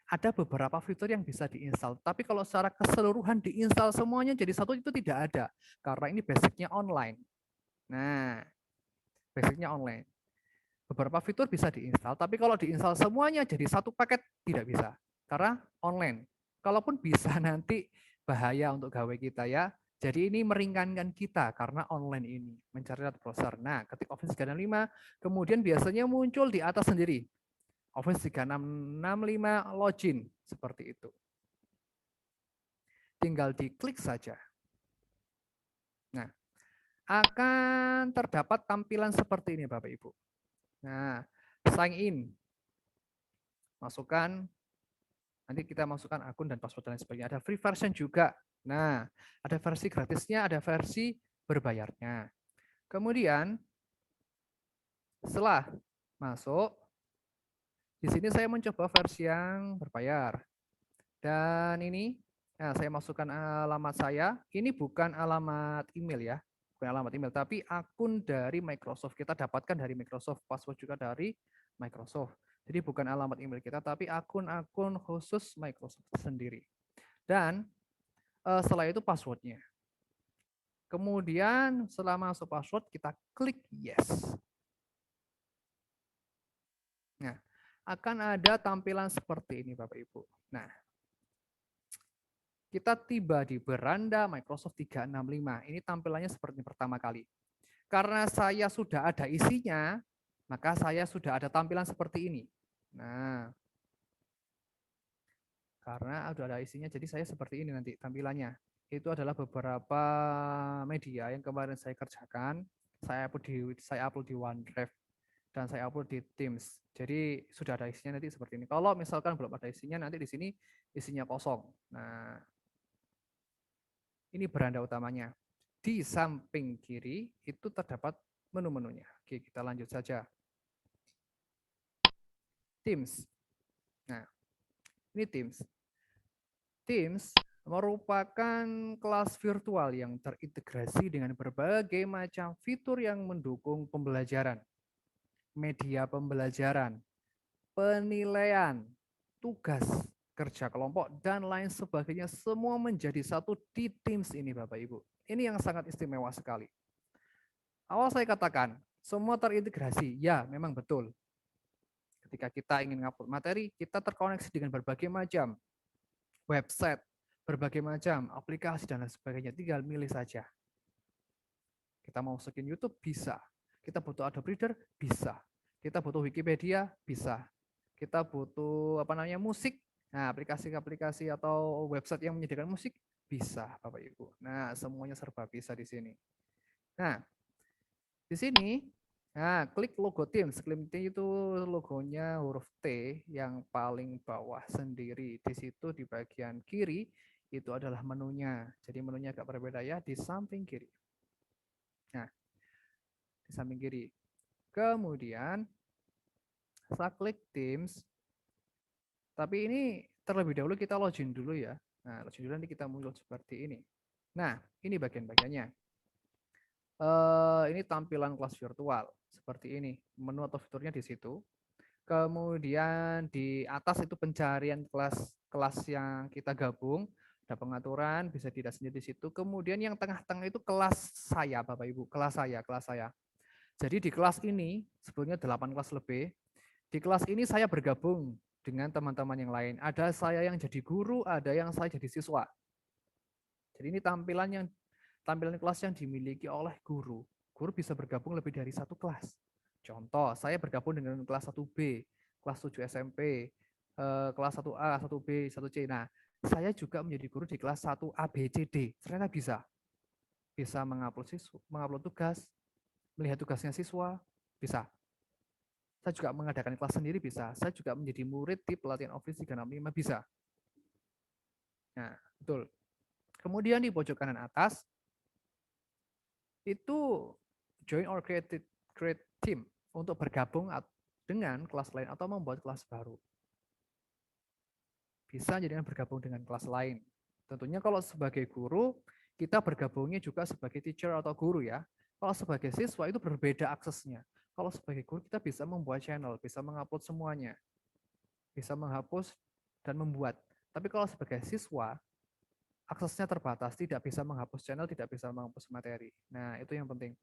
Ada beberapa fitur yang bisa diinstal, tapi kalau secara keseluruhan diinstal semuanya jadi satu itu tidak ada, karena ini basicnya online. Nah, basicnya online. Beberapa fitur bisa diinstal, tapi kalau diinstal semuanya jadi satu paket tidak bisa, karena online. Kalaupun bisa nanti bahaya untuk gawe kita ya. Jadi ini meringankan kita karena online ini, mencari lewat browser. Nah, ketik Office 365, kemudian biasanya muncul di atas sendiri. Office 365 login, seperti itu. Tinggal diklik saja. Nah, akan terdapat tampilan seperti ini Bapak Ibu. Nah, sign in. Masukkan, nanti kita masukkan akun dan password dan lain sebagainya. Ada free version juga. Nah, ada versi gratisnya, ada versi berbayarnya. Kemudian, setelah masuk, di sini saya mencoba versi yang berbayar. Dan ini, nah saya masukkan alamat saya. Ini bukan alamat email ya. Bukan alamat email, tapi akun dari Microsoft. Kita dapatkan dari Microsoft, password juga dari Microsoft. Jadi bukan alamat email kita, tapi akun-akun khusus Microsoft sendiri. Dan setelah itu passwordnya. Kemudian setelah masuk password, kita klik yes. Nah, akan ada tampilan seperti ini Bapak Ibu. Nah, kita tiba di beranda Microsoft 365. Ini tampilannya seperti pertama kali. Karena saya sudah ada isinya, maka saya sudah ada tampilan seperti ini. Nah, karena sudah ada isinya, jadi saya seperti ini nanti tampilannya. Itu adalah beberapa media yang kemarin saya kerjakan. Saya upload di OneDrive. dan saya upload di Teams. Jadi sudah ada isinya nanti seperti ini. Kalau misalkan belum ada isinya, nanti di sini isinya kosong. Nah, ini beranda utamanya. Di samping kiri itu terdapat menu-menunya. Oke, kita lanjut saja. Teams. Nah, ini Teams. Teams merupakan kelas virtual yang terintegrasi dengan berbagai macam fitur yang mendukung pembelajaran, media pembelajaran, penilaian, tugas, kerja kelompok, dan lain sebagainya. Semua menjadi satu di Teams ini, Bapak Ibu. Ini yang sangat istimewa sekali. Awal saya katakan, semua terintegrasi. Ya, memang betul. Ketika kita ingin ngupload materi, kita terkoneksi dengan berbagai macam website, berbagai macam aplikasi, dan lain sebagainya. Tinggal milih saja. Kita mau masukin YouTube, bisa. Kita butuh Adobe Reader, bisa. Kita butuh Wikipedia, bisa. Kita butuh musik, nah aplikasi-aplikasi atau website yang menyediakan musik, bisa Bapak Ibu. Nah, semuanya serba bisa di sini. Nah, di sini, nah klik logo Teams. Klik itu logonya huruf T yang paling bawah sendiri. Di situ di bagian kiri itu adalah menunya. Jadi menunya agak berbeda ya, di samping kiri. Nah, di samping kiri. Kemudian saya klik Teams. Tapi ini terlebih dahulu kita login dulu ya. Nah, login dulu nanti kita muncul seperti ini. Nah, ini bagian-bagiannya. Ini tampilan kelas virtual seperti ini. Menu atau fiturnya di situ. Kemudian di atas itu pencarian kelas yang kita gabung. Ada pengaturan, bisa dilihat sendiri di situ. Kemudian yang tengah-tengah itu kelas saya, Bapak Ibu. Kelas saya. Jadi di kelas ini, sebetulnya 8 kelas lebih. Di kelas ini saya bergabung dengan teman-teman yang lain. Ada saya yang jadi guru, ada yang saya jadi siswa. Jadi ini tampilan kelas yang dimiliki oleh guru. Guru bisa bergabung lebih dari satu kelas. Contoh, saya bergabung dengan kelas 1B, kelas 7 SMP, kelas 1A, 1B, 1C. Nah, saya juga menjadi guru di kelas 1A, B, C, D. Ternyata bisa. Bisa mengupload tugas, melihat tugasnya siswa, bisa. Saya juga mengadakan kelas sendiri bisa. Saya juga menjadi murid di pelatihan Office 365 bisa. Nah, betul. Kemudian di pojok kanan atas, itu join or create team untuk bergabung dengan kelas lain atau membuat kelas baru. Bisa jadi bergabung dengan kelas lain. Tentunya kalau sebagai guru, kita bergabungnya juga sebagai teacher atau guru ya. Kalau sebagai siswa itu berbeda aksesnya. Kalau sebagai guru kita bisa membuat channel, bisa mengupload semuanya. Bisa menghapus dan membuat. Tapi kalau sebagai siswa, aksesnya terbatas, tidak bisa menghapus channel, tidak bisa menghapus materi. Nah, itu yang penting.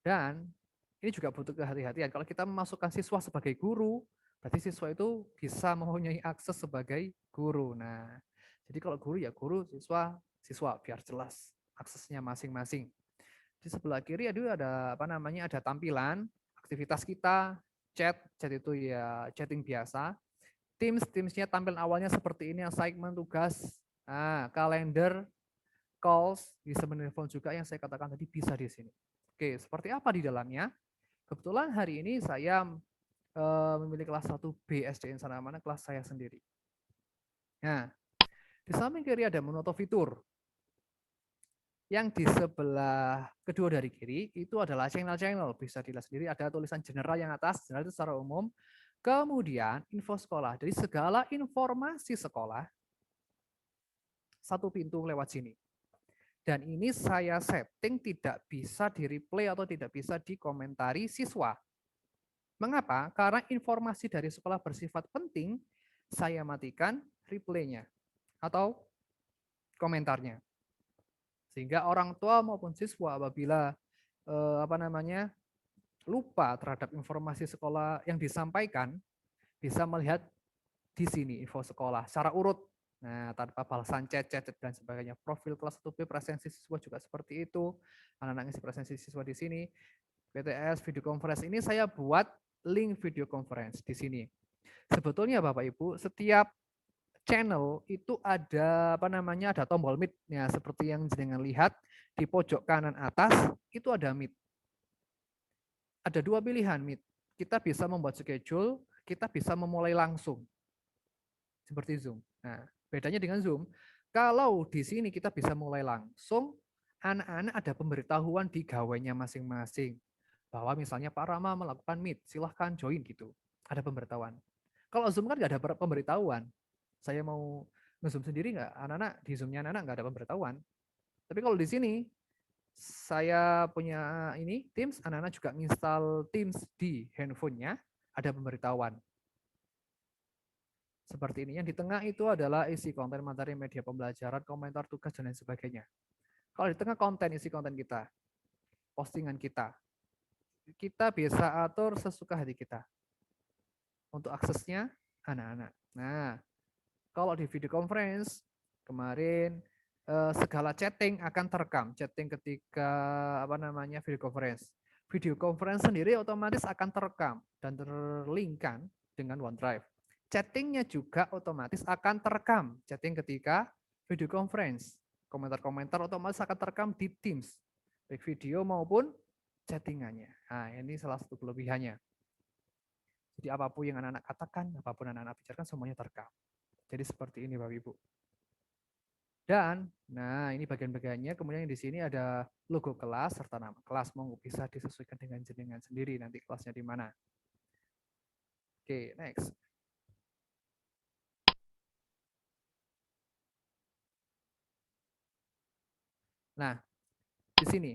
Dan ini juga butuh kehati-hatian. Kalau kita memasukkan siswa sebagai guru, berarti siswa itu bisa mempunyai akses sebagai guru. Nah, jadi kalau guru ya guru, siswa biar jelas aksesnya masing-masing. Di sebelah kiri ada ada tampilan aktivitas kita, chat itu ya chatting biasa. Teamsnya tampilan awalnya seperti ini, assignment, tugas, kalender, calls, bisa menelpon juga yang saya katakan tadi bisa di sini. Oke, seperti apa di dalamnya? Kebetulan hari ini saya memilih kelas 1B SDN Sana Mana, kelas saya sendiri. Nah, di samping kiri ada menu atau fitur. Yang di sebelah kedua dari kiri itu adalah channel-channel, bisa dilihat sendiri ada tulisan general yang atas, general itu secara umum. Kemudian info sekolah, dari segala informasi sekolah, satu pintu lewat sini. Dan ini saya setting tidak bisa di-replay atau tidak bisa dikomentari siswa. Mengapa? Karena informasi dari sekolah bersifat penting, saya matikan replaynya atau komentarnya. Sehingga orang tua maupun siswa apabila lupa terhadap informasi sekolah yang disampaikan, bisa melihat di sini info sekolah secara urut. Nah, tanpa balasan chat dan sebagainya. Profil kelas 1B presensi siswa juga seperti itu. Anak-anak isi presensi siswa di sini. PTS video conference ini saya buat link video conference di sini. Sebetulnya Bapak Ibu, setiap channel itu ada ada tombol Meet. Ya, seperti yang jenengan lihat di pojok kanan atas itu ada Meet. ada dua pilihan, Meet. Kita bisa membuat schedule, kita bisa memulai langsung. Seperti Zoom. Nah, bedanya dengan Zoom, kalau di sini kita bisa mulai langsung, anak-anak ada pemberitahuan di gawainya masing-masing. Bahwa misalnya Pak Rama melakukan Meet, silahkan join gitu. Ada pemberitahuan. Kalau Zoom kan nggak ada pemberitahuan. Saya mau nge-Zoom sendiri nggak? Anak-anak, di Zoom-nya anak-anak nggak ada pemberitahuan. Tapi kalau di sini, saya punya ini Teams, anak-anak juga install Teams di handphonenya, ada pemberitahuan. Seperti ini. Yang di tengah itu adalah isi konten materi media pembelajaran, komentar, tugas, dan lain sebagainya. Kalau di tengah konten, isi konten kita, postingan kita bisa atur sesuka hati kita. Untuk aksesnya anak-anak. Nah, kalau di video conference, kemarin segala chatting akan terekam. Chatting ketika video conference. Video conference sendiri otomatis akan terekam dan terlinkkan dengan OneDrive. Chattingnya juga otomatis akan terekam. Chatting ketika video conference. Komentar-komentar otomatis akan terekam di Teams. Baik video maupun chattingannya. Nah, ini salah satu kelebihannya. Jadi apapun yang anak-anak katakan, apapun anak-anak bicarakan, semuanya terekam. Jadi seperti ini Bapak Ibu. Dan, nah ini bagian-bagiannya, kemudian di sini ada logo kelas serta nama kelas, mau bisa disesuaikan dengan jenengan sendiri, nanti kelasnya di mana. Oke, next. Nah, di sini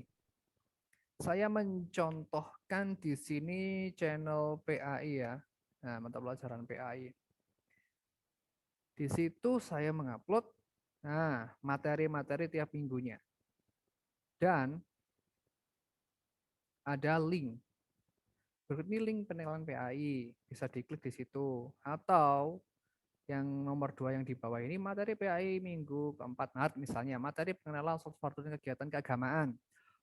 saya mencontohkan di sini channel PAI ya. Nah, mata pelajaran PAI. Di situ saya mengupload materi-materi tiap minggunya. Dan ada link. Berikut ini link pengenalan PAI, bisa diklik di situ. Atau yang nomor 2 yang di bawah ini materi PAI minggu keempat Maret misalnya, materi pengenalan software dan kegiatan keagamaan.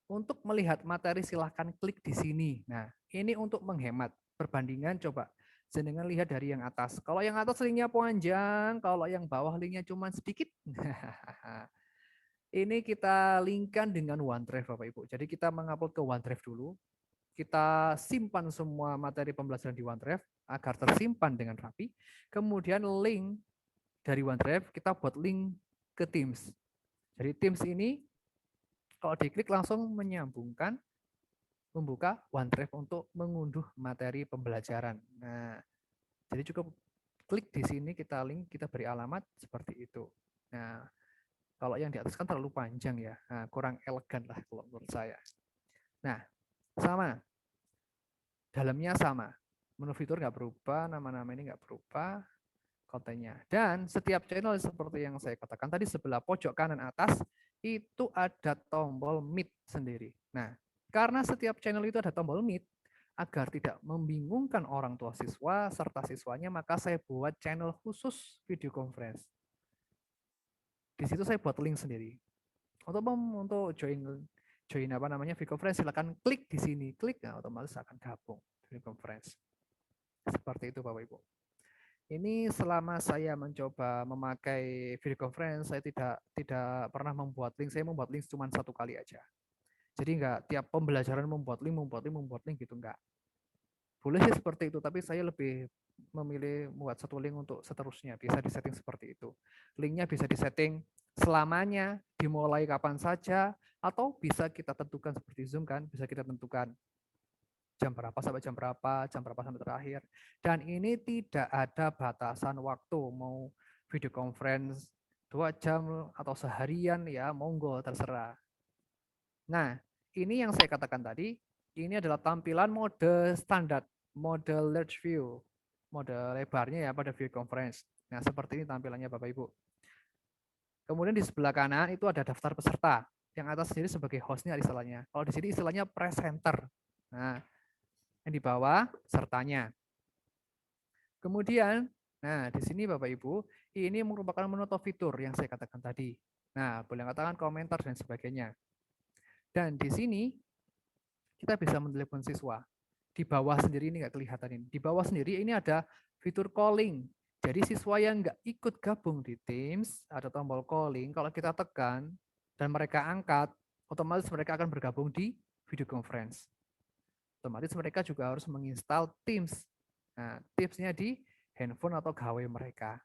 Untuk melihat materi silahkan klik di sini. Nah, ini untuk menghemat. Perbandingan coba jenengan lihat dari yang atas. Kalau yang atas linknya panjang, kalau yang bawah linknya cuma sedikit. Ini kita linkkan dengan OneDrive Bapak Ibu. Jadi kita mengupload ke OneDrive dulu. Kita simpan semua materi pembelajaran di OneDrive agar tersimpan dengan rapi. Kemudian link dari OneDrive kita buat link ke Teams. Jadi Teams ini kalau diklik langsung menyambungkan, membuka OneDrive untuk mengunduh materi pembelajaran. Nah, jadi cukup klik di sini, kita link, kita beri alamat seperti itu. Nah, kalau yang di atas kan terlalu panjang ya, nah, kurang elegan lah kalau menurut saya. Nah, sama, dalamnya sama, menu fitur nggak berubah, nama-nama ini nggak berubah, kontennya. Dan setiap channel seperti yang saya katakan tadi, sebelah pojok kanan atas itu ada tombol Meet sendiri. Nah, karena setiap channel itu ada tombol Meet, agar tidak membingungkan orang tua siswa serta siswanya, maka saya buat channel khusus video conference. Di situ saya buat link sendiri. Untuk join video conference, silakan klik di sini, klik, nah, otomatis akan gabung video conference. Seperti itu Bapak Ibu. Ini selama saya mencoba memakai video conference, saya tidak pernah membuat link. Saya membuat link cuma satu kali aja. Jadi enggak tiap pembelajaran membuat link gitu, enggak. Boleh sih seperti itu, tapi saya lebih memilih membuat satu link untuk seterusnya. Bisa disetting seperti itu. Linknya bisa disetting selamanya, dimulai kapan saja, atau bisa kita tentukan seperti Zoom kan, bisa kita tentukan jam berapa sampai jam berapa sampai terakhir. Dan ini tidak ada batasan waktu, mau video conference 2 jam atau seharian ya, monggo terserah. Nah, ini yang saya katakan tadi, ini adalah tampilan mode standar, mode large view, mode lebarnya ya pada video conference. Nah, seperti ini tampilannya Bapak Ibu. Kemudian di sebelah kanan itu ada daftar peserta, yang atas sendiri sebagai hostnya istilahnya. Kalau di sini istilahnya presenter. Nah, yang di bawah sertanya. Kemudian, nah di sini Bapak Ibu, ini merupakan menu atau fitur yang saya katakan tadi. Nah, boleh katakan komentar dan sebagainya. Dan di sini kita bisa menelpon siswa. Di bawah sendiri ini nggak kelihatan ini. Di bawah sendiri ini ada fitur calling. Jadi siswa yang nggak ikut gabung di Teams, ada tombol calling. Kalau kita tekan dan mereka angkat, otomatis mereka akan bergabung di video conference. otomatis mereka juga harus menginstal Teams. Nah, Teams-nya di handphone atau gawai mereka.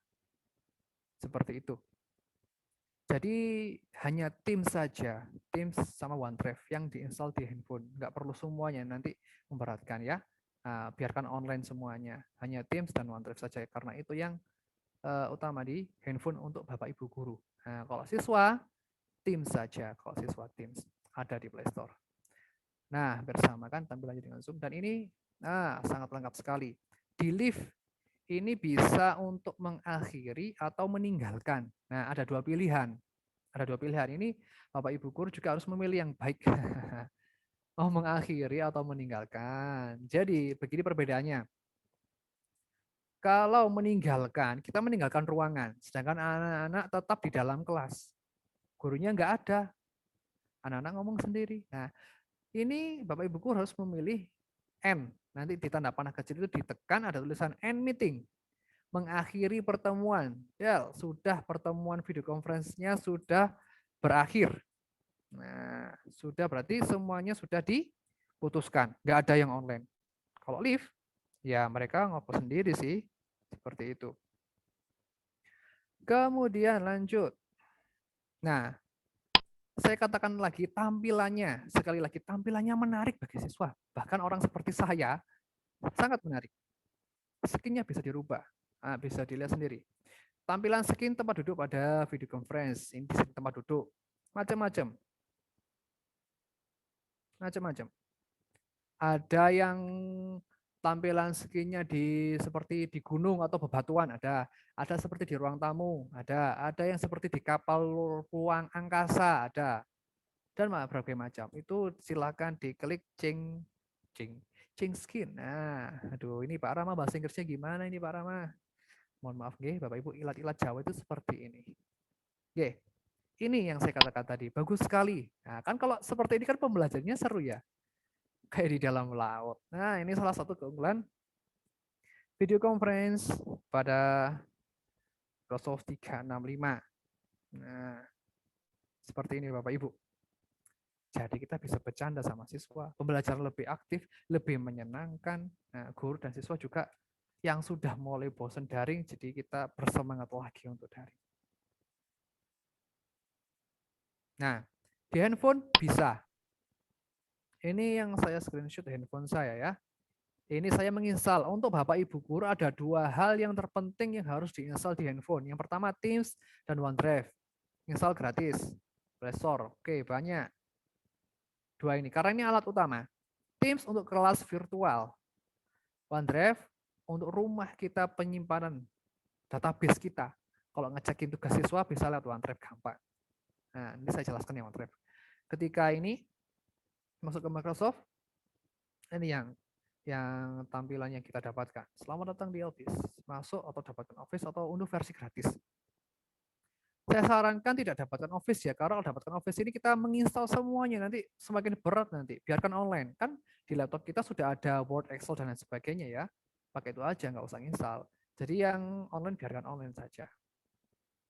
Seperti itu. Jadi hanya Teams saja, Teams sama OneDrive yang diinstal di handphone. Nggak perlu semuanya, nanti memberatkan ya. Nah, biarkan online semuanya. Hanya Teams dan OneDrive saja, karena itu yang utama di handphone untuk Bapak Ibu guru. Nah, kalau siswa, Teams saja. Kalau siswa Teams, ada di Play Store. Nah, bersamakan tampilannya dengan Zoom. Dan ini sangat lengkap sekali. Di Live, ini bisa untuk mengakhiri atau meninggalkan. Nah, ada dua pilihan. Ada dua pilihan. Ini Bapak Ibu guru juga harus memilih yang baik. Mau mengakhiri atau meninggalkan. Jadi, begini perbedaannya. Kalau meninggalkan, kita meninggalkan ruangan. Sedangkan anak-anak tetap di dalam kelas. Gurunya nggak ada. Anak-anak ngomong sendiri. Nah, ini Bapak Ibu guru harus memilih N. Nanti di tanda panah kecil itu ditekan, ada tulisan end meeting. Mengakhiri pertemuan. Ya, sudah pertemuan video conference-nya sudah berakhir. Nah, sudah berarti semuanya sudah diputuskan. Nggak ada yang online. Kalau live, ya mereka ngobrol sendiri sih. Seperti itu. Kemudian lanjut. Nah, saya katakan lagi tampilannya. Sekali lagi, tampilannya menarik bagi siswa. Bahkan orang seperti saya, sangat menarik. Skin-nya bisa dirubah. Nah, bisa dilihat sendiri. Tampilan skin tempat duduk pada video conference. Ini di tempat duduk. Macam-macam. Macam-macam. Ada yang tampilan skinnya seperti di gunung atau bebatuan, ada seperti di ruang tamu, ada yang seperti di kapal ruang angkasa, ada, dan berbagai macam. Itu silakan diklik change skin. Nah, aduh, ini Pak Rama bahasa Inggrisnya gimana ini Pak Rama? Mohon maaf Bapak Ibu, ilat-ilat Jawa itu seperti ini. Ini yang saya katakan tadi, bagus sekali. Nah, kan kalau seperti ini kan pembelajarannya seru ya. Kayak di dalam laut. Nah, ini salah satu keunggulan video conference pada Microsoft 365. Nah, seperti ini Bapak Ibu. Jadi kita bisa bercanda sama siswa, pembelajaran lebih aktif, lebih menyenangkan. Nah, guru dan siswa juga yang sudah mulai bosan daring, jadi kita bersemangat lagi untuk daring. Nah, di handphone bisa. Ini yang saya screenshot handphone saya ya. Ini saya menginstal. Untuk Bapak Ibu guru ada dua hal yang terpenting yang harus diinstal di handphone. Yang pertama Teams dan OneDrive. Install gratis. Play Store. Oke, banyak. Dua ini. Karena ini alat utama. Teams untuk kelas virtual. OneDrive untuk rumah kita penyimpanan database kita. Kalau ngecekin tugas siswa bisa lewat OneDrive gampang. Nah, ini saya jelaskan yang OneDrive. Ketika ini masuk ke Microsoft, ini yang tampilannya kita dapatkan. Selamat datang di Office. Masuk atau dapatkan Office atau unduh versi gratis. Saya sarankan tidak dapatkan Office ya, karena kalau dapatkan Office ini kita menginstal semuanya, nanti semakin berat nanti. Biarkan online. Kan di laptop kita sudah ada Word, Excel, dan lain sebagainya ya. Pakai itu aja, nggak usah install. Jadi yang online biarkan online saja.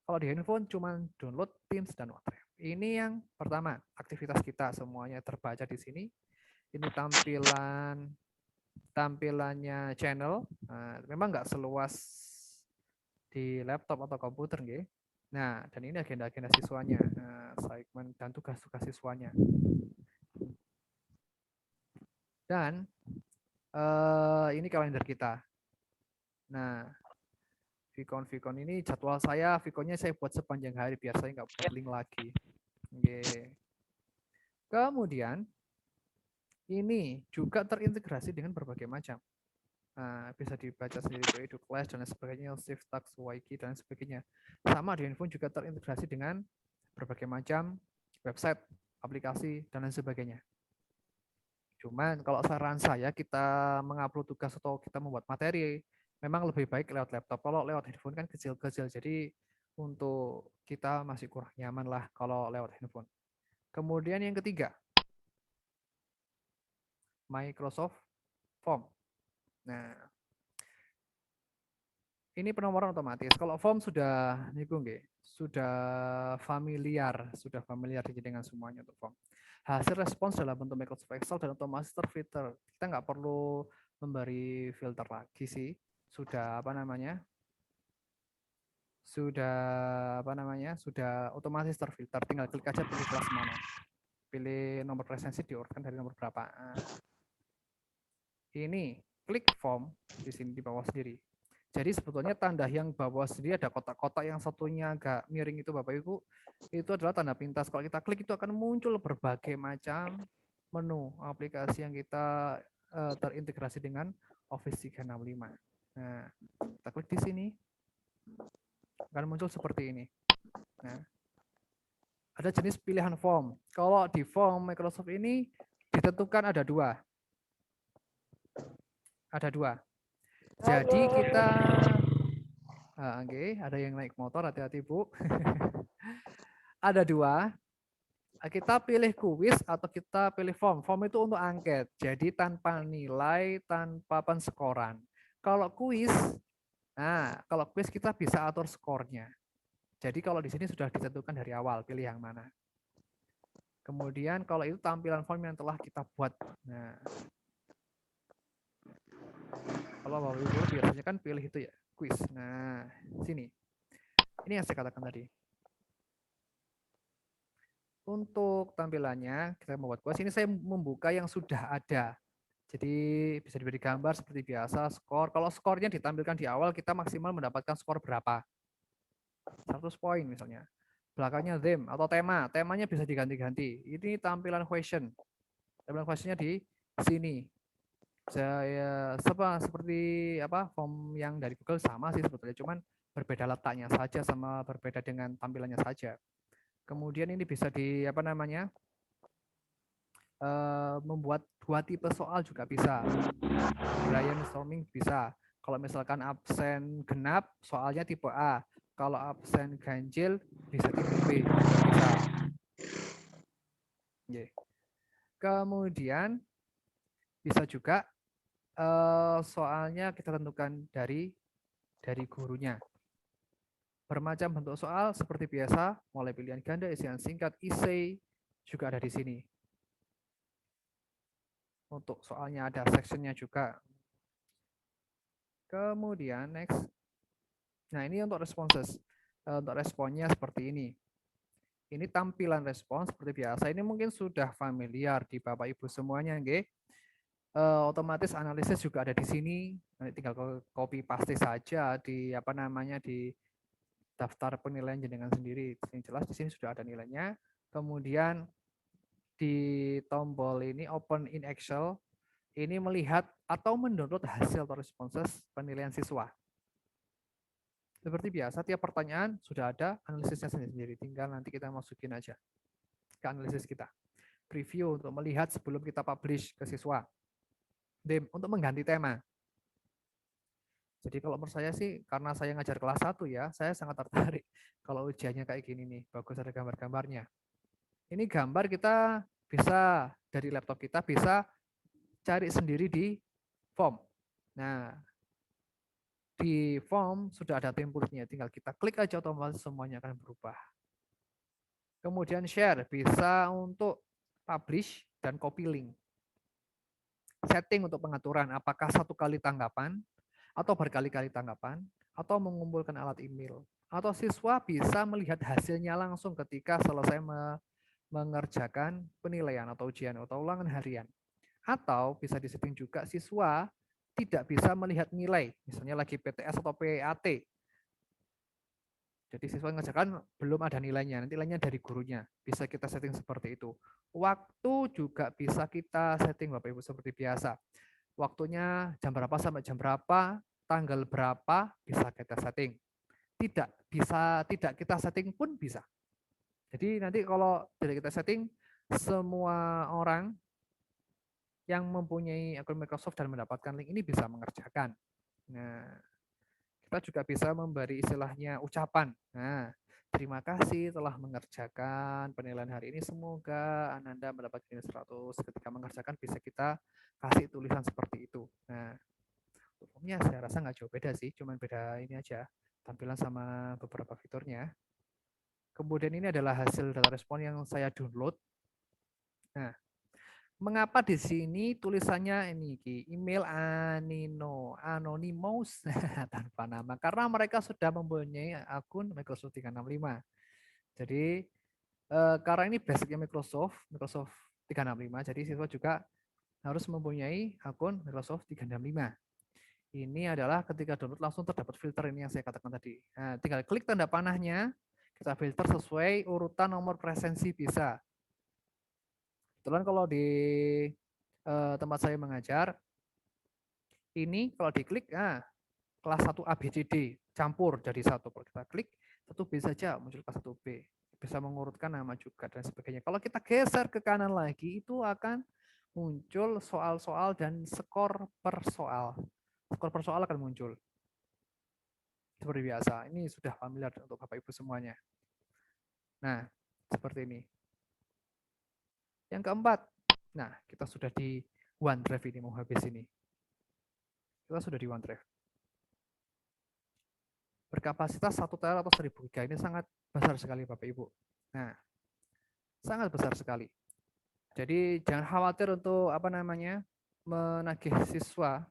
Kalau di handphone cuma download Teams dan OneDrive. Ini yang pertama, aktivitas kita semuanya terbaca di sini. Ini tampilannya channel. Nah, memang nggak seluas di laptop atau komputer, nggih. Nah, dan ini agenda-agenda siswanya, segmen dan tugas-tugas siswanya. Dan ini kalender kita. Nah, Vicon ini jadwal saya, Viconnya saya buat sepanjang hari biar saya nggak buat link lagi. Oke. Kemudian ini juga terintegrasi dengan berbagai macam. Nah, bisa dibaca sendiri Edu Class dan lain sebagainya, Shift Tax, Wiki dan lain sebagainya. Sama di handphone juga terintegrasi dengan berbagai macam website, aplikasi dan lain sebagainya. Cuman kalau saran saya kita mengupload tugas atau kita membuat materi memang lebih baik lewat laptop. Kalau lewat handphone kan kecil-kecil, jadi untuk kita masih kurang nyaman lah kalau lewat handphone. Kemudian yang ketiga, Microsoft Form. Nah, Ini penomoran otomatis. Kalau form sudah niku nggih, sudah familiar dengan semuanya untuk form. Hasil respons dalam bentuk Microsoft Excel dan otomatis terfilter. Kita nggak perlu memberi filter lagi sih. Sudah sudah otomatis terfilter. Tinggal klik aja pilih kelas mana. Pilih nomor presensi diurutkan dari nomor berapa. Nah, ini klik form di sini di bawah sendiri. Jadi sebetulnya tanda yang bawah sendiri ada kotak-kotak yang satunya agak miring itu Bapak Ibu, itu adalah tanda pintas. Kalau kita klik itu akan muncul berbagai macam menu aplikasi yang kita terintegrasi dengan Office 365. Nah, kita klik di sini, akan muncul seperti ini. Nah, ada jenis pilihan form. Kalau di form Microsoft ini ditentukan ada dua. Ada dua. Jadi kita, ada yang naik motor, hati-hati Bu. Ada dua, kita pilih kuis atau kita pilih form. Form itu untuk angket, jadi tanpa nilai, tanpa penskoran. Kalau kuis kita bisa atur skornya. Jadi kalau di sini sudah ditentukan dari awal, pilih yang mana. Kemudian kalau itu tampilan form yang telah kita buat. Nah, kalau Bapak Ibu biasanya kan pilih itu ya, kuis. Nah, sini. Ini yang saya katakan tadi. Untuk tampilannya, kita membuat kuis. Ini saya membuka yang sudah ada. Jadi bisa diberi gambar seperti biasa, skor. Kalau skornya ditampilkan di awal, kita maksimal mendapatkan skor berapa? 100 poin misalnya. Belakangnya theme atau tema. Temanya bisa diganti-ganti. Ini tampilan question. Tampilan questionnya di sini. Saya seperti form yang dari Google sama sih sebetulnya, cuman berbeda letaknya saja sama berbeda dengan tampilannya saja. Kemudian ini bisa membuat 2 tipe soal juga bisa. Brainstorming bisa. Kalau misalkan absen genap, soalnya tipe A. Kalau absen ganjil, bisa tipe B. Bisa. Kemudian bisa juga soalnya kita tentukan dari gurunya. Bermacam bentuk soal seperti biasa, mulai pilihan ganda, isian singkat, essay, juga ada di sini. Untuk soalnya ada sectionnya juga. Kemudian next. Nah, ini untuk responses. Untuk responnya seperti ini. Ini tampilan respon seperti biasa. Ini mungkin sudah familiar di Bapak Ibu semuanya, nggih. Otomatis analisis juga ada di sini. Nanti tinggal copy paste saja di di daftar penilaian jenengan sendiri. Yang jelas di sini sudah ada nilainya. Kemudian di tombol ini open in Excel, ini melihat atau mendownload hasil atau responses penilaian siswa. Seperti biasa, tiap pertanyaan sudah ada analisisnya sendiri. Tinggal nanti kita masukin aja ke analisis kita. Preview untuk melihat sebelum kita publish ke siswa. Untuk mengganti tema. Jadi kalau menurut saya sih, karena saya ngajar kelas 1 ya, saya sangat tertarik kalau ujiannya kayak gini nih, bagus ada gambar-gambarnya. Ini gambar kita bisa, dari laptop kita bisa cari sendiri di form. Nah, di form sudah ada template-nya, tinggal kita klik aja otomatis semuanya akan berubah. Kemudian share, bisa untuk publish dan copy link. Setting untuk pengaturan, apakah 1 kali tanggapan, atau berkali-kali tanggapan, atau mengumpulkan alat email. Atau siswa bisa melihat hasilnya langsung ketika selesai mengerjakan penilaian atau ujian atau ulangan harian. Atau bisa disetting juga siswa tidak bisa melihat nilai, misalnya lagi PTS atau PAT. Jadi siswa mengerjakan belum ada nilainya, nanti nilainya dari gurunya. Bisa kita setting seperti itu. Waktu juga bisa kita setting Bapak Ibu seperti biasa. Waktunya jam berapa sampai jam berapa, tanggal berapa bisa kita setting. Tidak kita setting pun bisa. Jadi nanti kalau tidak kita setting, semua orang yang mempunyai akun Microsoft dan mendapatkan link ini bisa mengerjakan. Nah, kita juga bisa memberi istilahnya ucapan. Nah, terima kasih telah mengerjakan penilaian hari ini. Semoga Ananda mendapat nilai 100. Ketika mengerjakan bisa kita kasih tulisan seperti itu. Nah, Umumnya saya rasa nggak jauh beda sih, cuman beda ini aja, tampilan sama beberapa fiturnya. Kemudian ini adalah hasil data respon yang saya download. Nah, mengapa di sini tulisannya ini email anonymous tanpa nama? Karena mereka sudah mempunyai akun Microsoft 365. Jadi karena ini basicnya Microsoft 365, jadi siswa juga harus mempunyai akun Microsoft 365. Ini adalah ketika download langsung terdapat filter ini yang saya katakan tadi. Nah, tinggal klik tanda panahnya, kita filter sesuai urutan nomor presensi bisa. Kebetulan kalau di tempat saya mengajar, ini kalau diklik, kelas 1 ABCD campur jadi satu. Kalau kita klik 1B saja muncul kelas 1B. Bisa mengurutkan nama juga dan sebagainya. Kalau kita geser ke kanan lagi, itu akan muncul soal-soal dan skor per soal. Skor per soal akan muncul. Seperti biasa, ini sudah familiar untuk Bapak Ibu semuanya. Nah, seperti ini. Yang keempat, nah kita sudah di OneDrive ini, mau habis ini. Kita sudah di OneDrive. Berkapasitas 1 TB atau 1000 GB, ini sangat besar sekali Bapak Ibu. Nah, sangat besar sekali. Jadi jangan khawatir untuk menagih siswa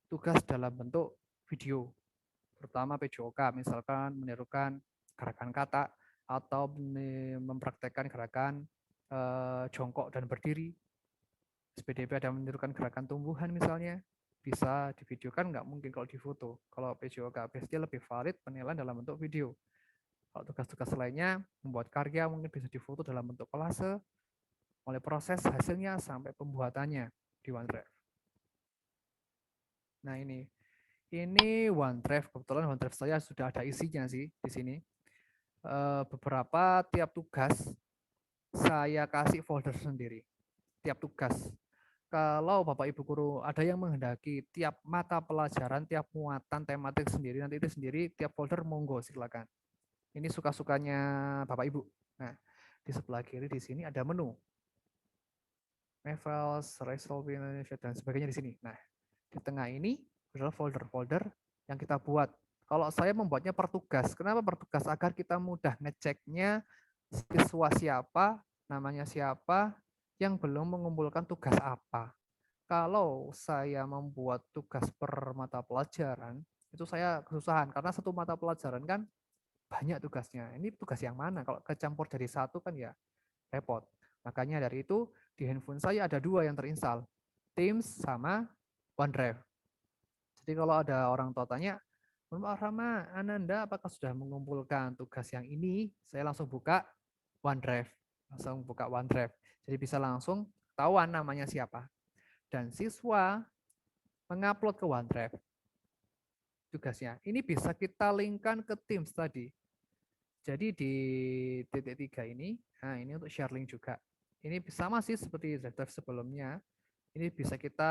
tugas dalam bentuk video, terutama PJOK, misalkan menirukan gerakan kata atau mempraktekkan gerakan jongkok dan berdiri. SPDP ada menirukan gerakan tumbuhan misalnya, bisa divideokan, nggak mungkin kalau difoto. Kalau PJOK biasanya lebih valid penilaian dalam bentuk video. Kalau tugas-tugas lainnya, membuat karya mungkin bisa difoto dalam bentuk kolase, mulai proses hasilnya sampai pembuatannya di OneDrive. Nah ini OneDrive, kebetulan OneDrive saya sudah ada isinya sih di sini. Beberapa tiap tugas saya kasih folder sendiri, tiap tugas. Kalau Bapak Ibu guru ada yang menghendaki tiap mata pelajaran, tiap muatan tematik sendiri, nanti itu sendiri tiap folder monggo silakan. Ini suka-sukanya Bapak Ibu. Nah, di sebelah kiri di sini ada menu. Mevels, Resolve Indonesia, dan sebagainya di sini. Nah, di tengah ini adalah folder-folder yang kita buat. Kalau saya membuatnya per tugas. Kenapa per tugas? Agar kita mudah ngeceknya siswa siapa, namanya siapa, yang belum mengumpulkan tugas apa. Kalau saya membuat tugas per mata pelajaran, itu saya kesusahan. Karena satu mata pelajaran kan banyak tugasnya. Ini tugas yang mana? Kalau kecampur jadi satu kan ya repot. Makanya dari itu di handphone saya ada 2 yang terinstall, Teams sama OneDrive. Jadi kalau ada orang tua tanya, Mbak Rama, Ananda apakah sudah mengumpulkan tugas yang ini? Saya langsung buka OneDrive. Jadi bisa langsung ketahuan namanya siapa. Dan siswa mengupload ke OneDrive tugasnya. Ini bisa kita linkkan ke Teams tadi. Jadi di titik 3 ini, nah ini untuk share link juga. Ini sama sih seperti drive sebelumnya. Ini bisa kita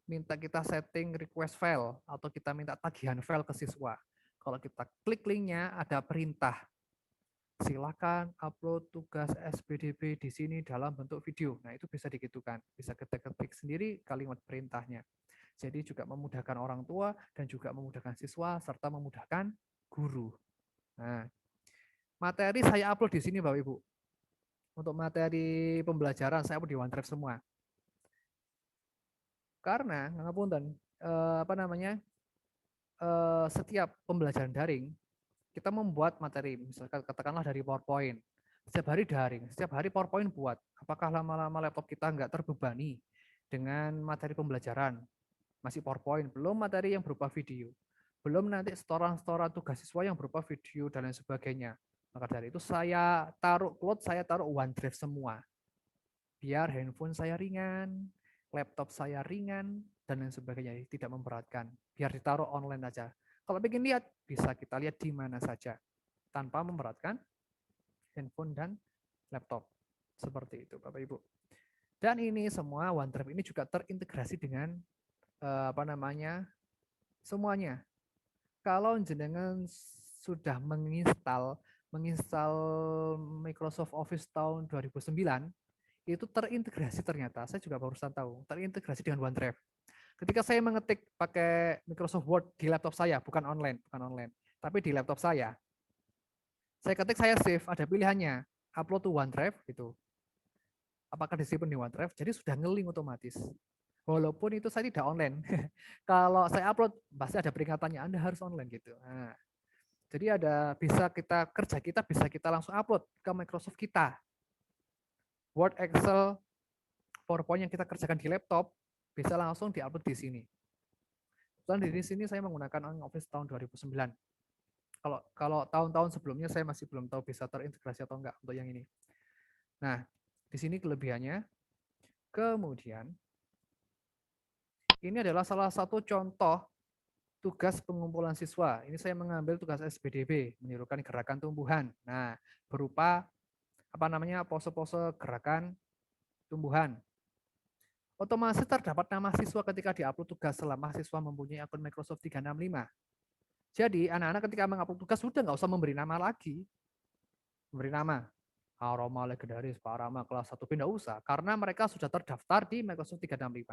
kita setting request file atau kita minta tagihan file ke siswa. Kalau kita klik linknya ada perintah. Silakan upload tugas SPDB di sini dalam bentuk video. Nah itu bisa digitukan. Bisa ketik-ketik sendiri kalimat perintahnya. Jadi juga memudahkan orang tua dan juga memudahkan siswa serta memudahkan guru. Nah, materi saya upload di sini Bapak Ibu. Untuk materi pembelajaran saya upload di OneDrive semua. Karena ngapunten setiap pembelajaran daring kita membuat materi, misalkan katakanlah dari PowerPoint. Setiap hari daring, setiap hari PowerPoint buat. Apakah lama-lama laptop kita nggak terbebani dengan materi pembelajaran? Masih PowerPoint, belum materi yang berupa video. Belum nanti setoran-setoran tugas siswa yang berupa video dan lain sebagainya. Maka dari itu saya taruh OneDrive semua. Biar handphone saya ringan, laptop saya ringan, dan lain sebagainya. Tidak memberatkan. Biar ditaruh online aja. Kalau ingin lihat, bisa kita lihat di mana saja. Tanpa memberatkan handphone dan laptop. Seperti itu Bapak Ibu. Dan ini semua OneDrive ini juga terintegrasi dengan semuanya. Kalau jenengan sudah menginstal Microsoft Office tahun 2009, itu terintegrasi ternyata. Saya juga barusan tahu, terintegrasi dengan OneDrive. Ketika saya mengetik pakai Microsoft Word di laptop saya, bukan online, tapi di laptop saya ketik, saya save, ada pilihannya, upload to OneDrive gitu. Apakah disimpan di OneDrive? Jadi sudah nge-link otomatis. Walaupun itu saya tidak online. Kalau saya upload, pasti ada peringatannya, Anda harus online gitu. Nah, jadi bisa kita langsung upload ke Microsoft kita. Word, Excel, PowerPoint yang kita kerjakan di laptop, bisa langsung diupload di sini. Dan di sini saya menggunakan Office tahun 2009. Kalau tahun-tahun sebelumnya saya masih belum tahu bisa terintegrasi atau enggak untuk yang ini. Nah, di sini kelebihannya. Kemudian, ini adalah salah satu contoh tugas pengumpulan siswa. Ini saya mengambil tugas SPDB, menirukan gerakan tumbuhan. Nah, berupa pose-pose gerakan tumbuhan. Otomatis terdapat nama siswa ketika diupload tugas selama siswa mempunyai akun Microsoft 365. Jadi anak-anak ketika mengupload tugas sudah nggak usah memberi nama lagi. Memberi nama Aroma Legendaris Pak Rama kelas 1B nggak usah, karena mereka sudah terdaftar di Microsoft 365.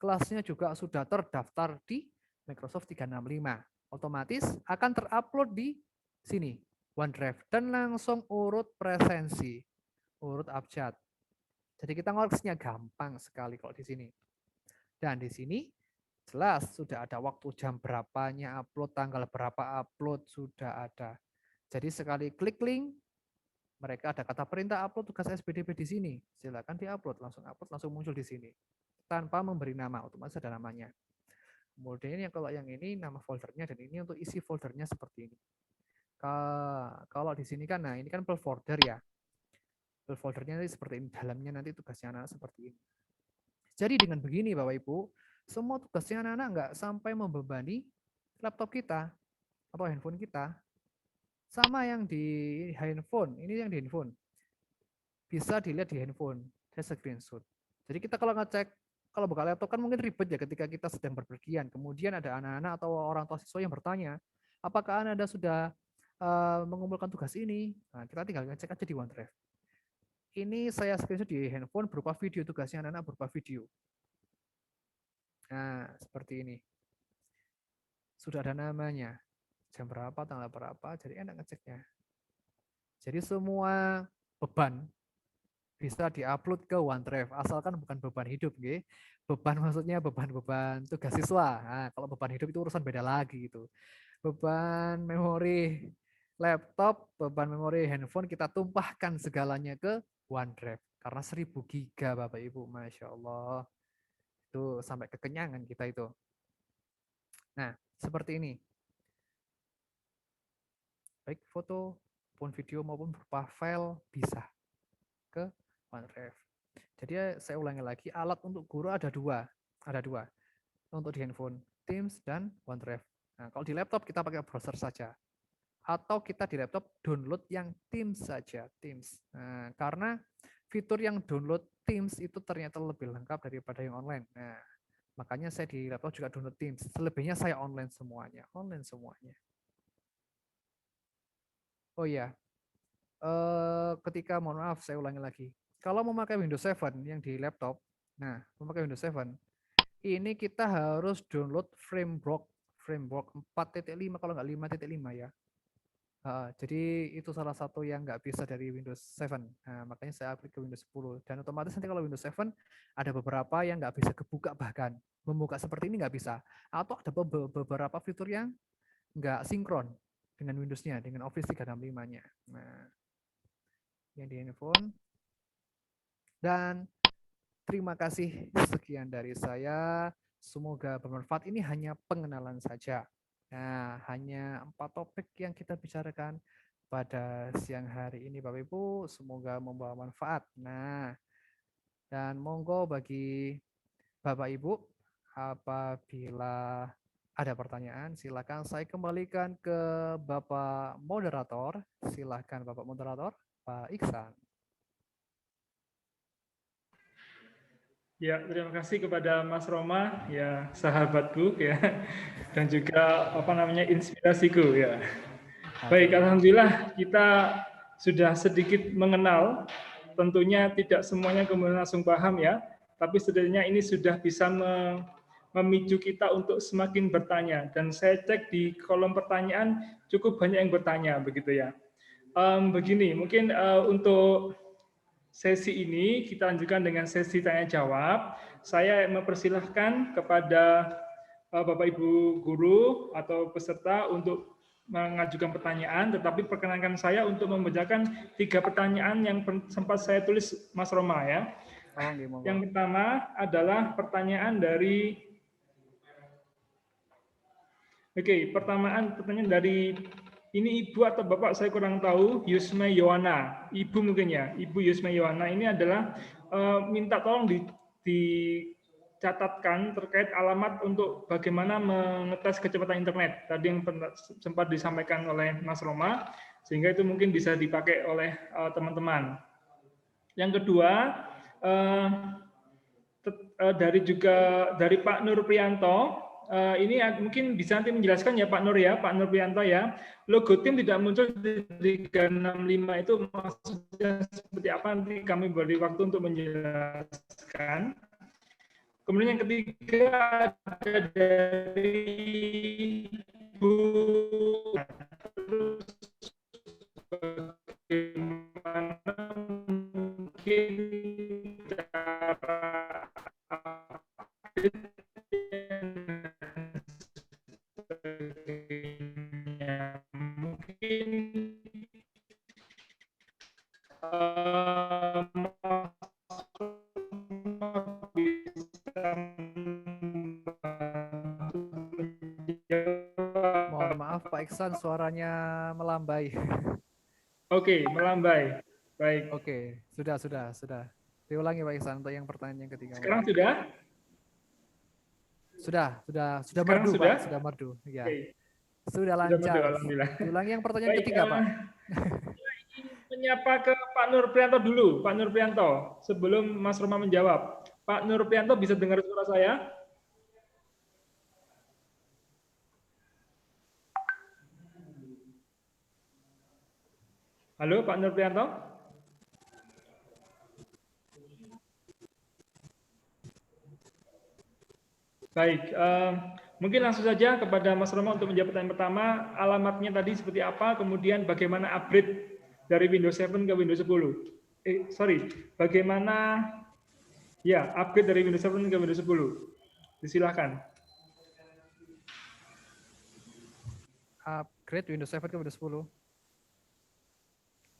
Kelasnya juga sudah terdaftar di Microsoft 365. Otomatis akan terupload di sini, OneDrive, dan langsung urut presensi, urut abjad. Jadi kita ngoleksinya gampang sekali kalau di sini. Dan di sini jelas sudah ada waktu, jam berapanya upload, tanggal berapa upload, sudah ada. Jadi sekali klik link, mereka ada kata perintah upload tugas SPDB di sini. Silakan diupload, upload, langsung muncul di sini. Tanpa memberi nama, otomatis ada namanya. Kemudian kalau yang ini nama foldernya, dan ini untuk isi foldernya seperti ini. Kalau di sini kan, nah ini kan per folder ya. Per foldernya seperti ini, dalamnya nanti tugasnya anak seperti ini. Jadi dengan begini Bapak Ibu, semua tugasnya anak-anak nggak sampai membebani laptop kita atau handphone kita. Sama yang di handphone, ini yang di handphone. Bisa dilihat di handphone, saya screenshot. Jadi kita kalau ngecek, kalau buka laptop kan mungkin ribet ya ketika kita sedang berpergian. Kemudian ada anak-anak atau orang tua siswa yang bertanya, apakah Anda sudah mengumpulkan tugas ini? Nah, kita tinggal ngecek aja di OneDrive. Ini saya screenshot di handphone berupa video, tugasnya anak-anak berupa video. Nah, seperti ini. Sudah ada namanya. Jam berapa, tanggal berapa, jadi enak ngeceknya. Jadi semua beban bisa diupload ke OneDrive, asalkan bukan beban hidup. Gitu. Beban maksudnya beban tugas siswa. Nah, kalau beban hidup itu urusan beda lagi. Gitu. Beban memori laptop, beban memori handphone, kita tumpahkan segalanya ke OneDrive. Karena 1000 giga Bapak Ibu, Masya Allah. Itu sampai kekenyangan kita itu. Nah, seperti ini. Baik foto, maupun video, maupun berupa file bisa ke OneDrive. Jadi saya ulangi lagi, alat untuk guru ada dua. Untuk di handphone, Teams dan OneDrive. Nah, kalau di laptop kita pakai browser saja. Atau kita di laptop download yang Teams saja, Teams. Nah, karena fitur yang download Teams itu ternyata lebih lengkap daripada yang online. Nah, makanya saya di laptop juga download Teams. Selebihnya saya online semuanya. Oh iya, ketika, mohon maaf saya ulangi lagi. Kalau memakai Windows 7 yang di laptop, nah memakai Windows 7, ini kita harus download framework 4.5 kalau nggak 5.5 ya. Jadi itu salah satu yang nggak bisa dari Windows 7. Nah, makanya saya upgrade ke Windows 10. Dan otomatis nanti kalau Windows 7 ada beberapa yang nggak bisa kebuka, bahkan membuka seperti ini nggak bisa. Atau ada beberapa fitur yang nggak sinkron dengan Windows-nya, dengan Office 365-nya. Nah, yang di handphone. Dan terima kasih, sekian dari saya. Semoga bermanfaat. Ini hanya pengenalan saja. Nah, hanya 4 topik yang kita bicarakan pada siang hari ini Bapak Ibu. Semoga membawa manfaat. Nah, dan monggo bagi Bapak Ibu, apabila ada pertanyaan, silakan saya kembalikan ke Bapak Moderator. Silakan Bapak Moderator, Pak Iksan. Ya, terima kasih kepada Mas Roma, ya sahabatku ya, dan juga inspirasiku ya. Baik, alhamdulillah kita sudah sedikit mengenal. Tentunya tidak semuanya kemudian langsung paham ya, tapi setidaknya ini sudah bisa memicu kita untuk semakin bertanya. Dan saya cek di kolom pertanyaan cukup banyak yang bertanya, begitu ya. Begini, mungkin untuk sesi ini kita lanjutkan dengan sesi tanya jawab. Saya mempersilahkan kepada Bapak Ibu guru atau peserta untuk mengajukan pertanyaan, tetapi perkenankan saya untuk membacakan 3 pertanyaan yang sempat saya tulis Mas Roma ya. Yang pertama adalah pertanyaan dari pertanyaan dari ini Ibu atau Bapak saya kurang tahu, Yusma Yohana, Ibu mungkin ya, Ibu Yusma Yohana ini adalah minta tolong dicatatkan terkait alamat untuk bagaimana mengetes kecepatan internet. Tadi yang sempat disampaikan oleh Mas Roma, sehingga itu mungkin bisa dipakai oleh teman-teman. Yang kedua, dari Pak Nur Priyanto, ini mungkin bisa nanti menjelaskan ya Pak Nur ya, Pak Nur Priyanto ya. Logo tim tidak muncul di 365 itu maksudnya seperti apa, nanti kami beri waktu untuk menjelaskan. Kemudian yang ketiga ada dari Bu, bagaimana mungkin cara mungkin Mohon maaf Pak Iksan, suaranya melambai. Oke, melambai. Baik. Oke, sudah. Diulangi Pak Iksan untuk yang pertanyaan yang ketiga. Sekarang sudah? Sudah Sekarang merdu sudah? Pak, sudah merdu. Ya. Oke. Sudah Sudah lancar. merdu, alhamdulillah. Diulangi yang pertanyaan Baik, ketiga Pak. Menyapa ke Pak Nur Priyanto dulu, Pak Nur Priyanto, sebelum Mas Roma menjawab. Pak Nur Priyanto bisa dengar suara saya? Halo Pak Nur Priyanto? Baik, mungkin langsung saja kepada Mas Roma untuk menjawab pertanyaan pertama, alamatnya tadi seperti apa, kemudian bagaimana upgrade dari Windows 7 ke Windows 10. Bagaimana upgrade dari Windows 7 ke Windows 10. Silakan. Upgrade Windows 7 ke Windows 10.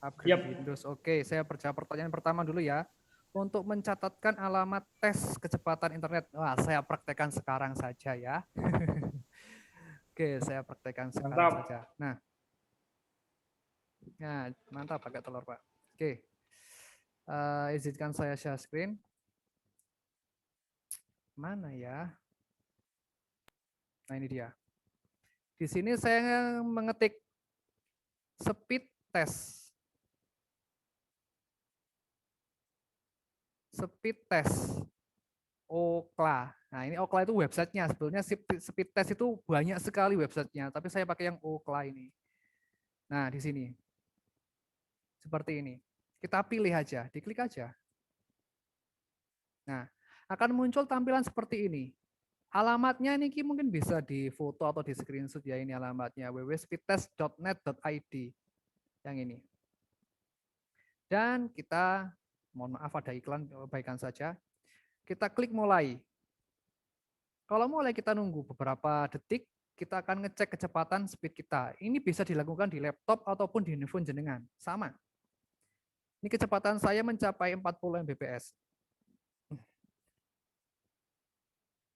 Upgrade Windows. Oke, saya jawab pertanyaan pertama dulu ya. Untuk mencatatkan alamat tes kecepatan internet. Wah, saya praktekkan sekarang saja ya. Oke, saya praktekkan sekarang saja. Nah, mantap pakai telur Pak. Oke, izinkan saya share screen. Mana ya? Nah ini dia. Di sini saya mengetik speed test. Speed test. Ookla. Nah ini Ookla itu websitenya. Sebetulnya speed test itu banyak sekali websitenya, tapi saya pakai yang Ookla ini. Nah di sini. Seperti ini. Kita pilih aja, diklik aja. Nah, akan muncul tampilan seperti ini. Alamatnya ini mungkin bisa di foto atau di screenshot ya, ini alamatnya www.speedtest.net.id yang ini. Dan kita, mohon maaf ada iklan, abaikan saja. Kita klik mulai. Kalau mulai kita nunggu beberapa detik, kita akan ngecek kecepatan speed kita. Ini bisa dilakukan di laptop ataupun di handphone jenengan. Sama. Ini kecepatan saya mencapai 40 Mbps.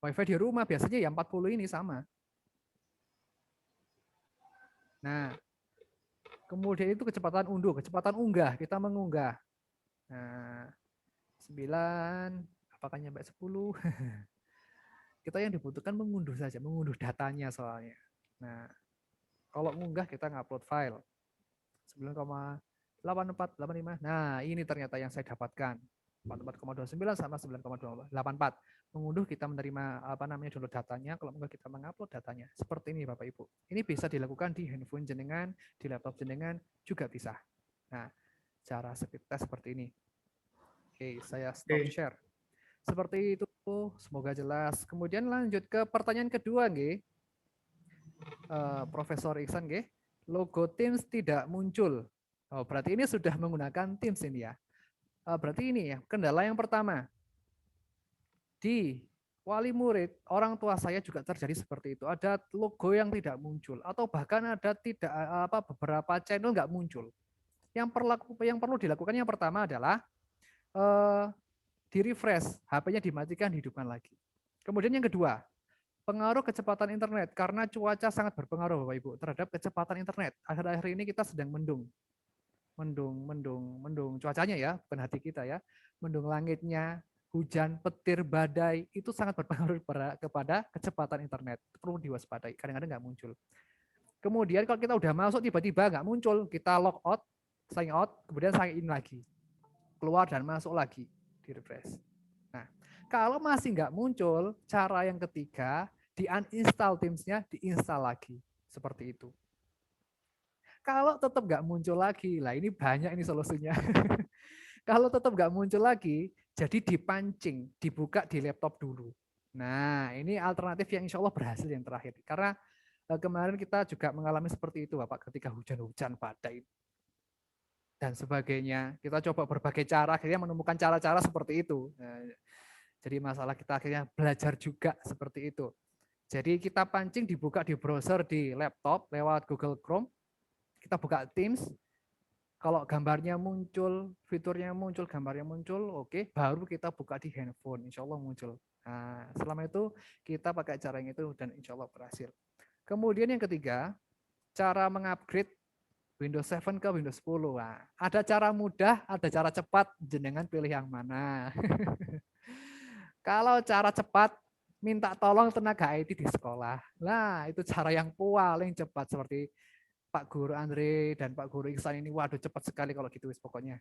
Wi-Fi di rumah biasanya ya 40 ini sama. Nah, kemudian itu kecepatan unduh, kecepatan unggah, kita mengunggah. Nah, 9, apakah nyampe 10? Kita yang dibutuhkan mengunduh saja, mengunduh datanya soalnya. Nah, kalau mengunggah kita ngupload file. 9,8485. Nah, ini ternyata yang saya dapatkan. 44,29 sama 9,284. Mengunduh kita menerima download datanya, kalau enggak kita mengupload datanya. Seperti ini Bapak Ibu. Ini bisa dilakukan di handphone jenengan, di laptop jenengan juga bisa. Nah, cara speed test seperti ini. Oke, saya stop share. Seperti itu. semoga jelas. Kemudian lanjut ke pertanyaan kedua, nggih. Profesor Iksan, nggih. Logo Teams tidak muncul. Oh, berarti ini sudah menggunakan Teams ini ya. Berarti ini ya, kendala yang pertama. Di wali murid, orang tua saya juga terjadi seperti itu. Ada logo yang tidak muncul atau bahkan ada beberapa channel nggak muncul. Yang perlu dilakukan yang pertama adalah di refresh, HP-nya dimatikan, dihidupkan lagi. Kemudian yang kedua, pengaruh kecepatan internet karena cuaca sangat berpengaruh Bapak Ibu terhadap kecepatan internet. Akhir-akhir ini kita sedang mendung cuacanya ya, bukan hati kita ya. Mendung langitnya, hujan, petir, badai itu sangat berpengaruh kepada kecepatan internet. Perlu diwaspadai, kadang-kadang nggak muncul. Kemudian kalau kita udah masuk tiba-tiba nggak muncul, kita log out, sign out, kemudian sign in lagi. Keluar dan masuk lagi, di refresh. Nah, kalau masih nggak muncul, cara yang ketiga, di uninstall Teams-nya, diinstal lagi. Seperti itu. Kalau tetap nggak muncul lagi, lah ini banyak ini solusinya. Kalau tetap nggak muncul lagi, jadi dipancing, dibuka di laptop dulu. Nah, ini alternatif yang insya Allah berhasil yang terakhir. Karena kemarin kita juga mengalami seperti itu, Bapak, ketika hujan-hujan badai dan sebagainya. Kita coba berbagai cara, akhirnya menemukan cara-cara seperti itu. Nah, jadi masalah kita akhirnya belajar juga seperti itu. Jadi kita pancing dibuka di browser di laptop lewat Google Chrome. Kita buka Teams, kalau gambarnya muncul, fiturnya muncul, gambarnya muncul, oke, baru kita buka di handphone, insya Allah muncul. Nah, selama itu kita pakai cara yang itu dan insya Allah berhasil. Kemudian yang ketiga, cara mengupgrade Windows 7 ke Windows 10. Nah, ada cara mudah, ada cara cepat, jenengan pilih yang mana. Kalau cara cepat, minta tolong tenaga IT di sekolah. Nah, itu cara yang paling cepat seperti Pak Guru Andre dan Pak Guru Iksan ini, waduh cepat sekali kalau gitu pokoknya.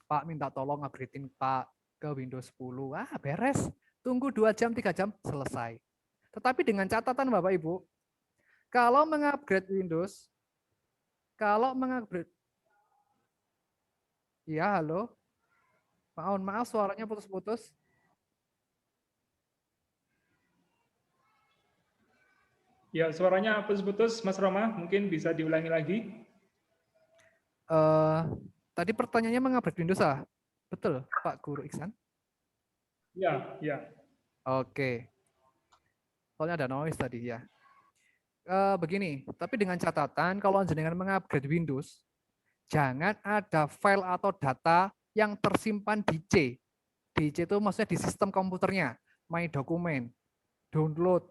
Pak minta tolong upgrade-in Pak ke Windows 10. Beres. Tunggu 2 jam, 3 jam, selesai. Tetapi dengan catatan Bapak Ibu, kalau mengupgrade Windows, ya halo, maaf suaranya putus-putus. Ya, suaranya putus-putus, Mas Roma. Mungkin bisa diulangi lagi. Tadi pertanyaannya mengupgrade Windows, betul, Pak Guru Iksan? Ya, ya. Oke. Soalnya ada noise tadi ya. Begini, tapi dengan catatan kalau jenengan mengupgrade Windows, jangan ada file atau data yang tersimpan di C. Di C itu maksudnya di sistem komputernya, My Document, Download,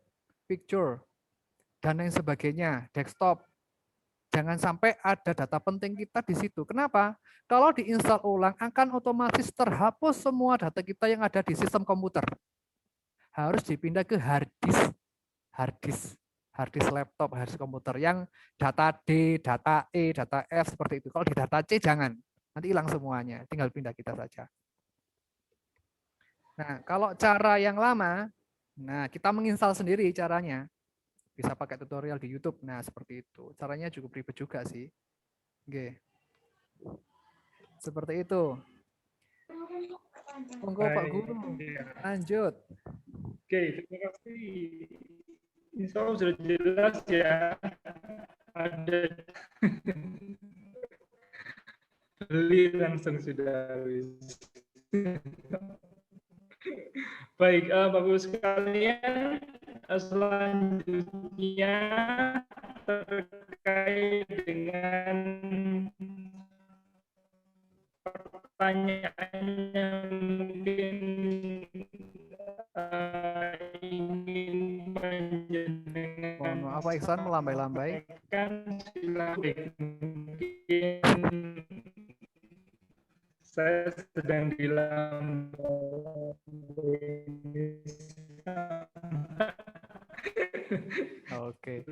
Picture, dan lain sebagainya, desktop. Jangan sampai ada data penting kita di situ. Kenapa? Kalau diinstal ulang akan otomatis terhapus semua data kita yang ada di sistem komputer. Harus dipindah ke hard disk laptop, hard disk komputer yang data D, data E, data F seperti itu. Kalau di data C jangan, nanti hilang semuanya. Tinggal pindah kita saja. Nah, kalau cara yang lama, nah kita menginstal sendiri caranya. Bisa pakai tutorial di YouTube. Nah, seperti itu. Caranya cukup ribet juga sih. Oke. Seperti itu. Monggo Pak Guru. Lanjut. Oke, terima kasih. Insya Allah sudah jelas ya. Ada beli langsung sudah habis. Baik, Bapak-Ibu sekalian, selanjutnya terkait dengan pertanyaan yang mungkin ingin menjenengan. Mohon maaf Pak Iksan melambai-lambai. Mungkin saya sedang dilambai. Oke.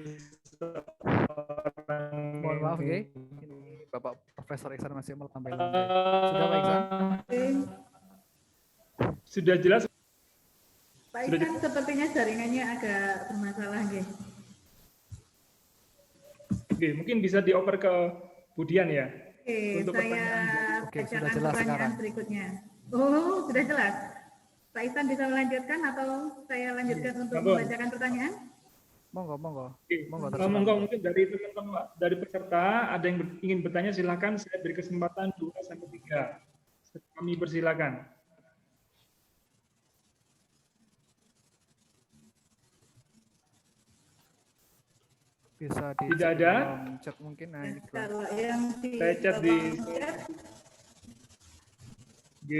Mohon maaf ya. Ini Bapak Profesor Iksan masih melambai-lambai. Sudah Pak Iksan? Sudah jelas. Pak Iksan sepertinya jaringannya agak bermasalah, nggih. Oke, mungkin bisa dioper ke Budian ya. Oke, untuk saya Oke, sudah bacakan jelas pertanyaan sekarang. berikutnya. Oh, sudah jelas. Pak Isan bisa melanjutkan atau saya lanjutkan untuk Monggo. membacakan pertanyaan? Monggo, monggo. Oke. Monggo, Monggo, terserah. mungkin dari teman-teman dari peserta ada yang ingin bertanya, silakan. Saya beri kesempatan 2-3. Kami persilakan. Bisa di Tidak ada? chat mungkin. Nah, Ya, gitu. kalau yang di Saya chat di chat, G.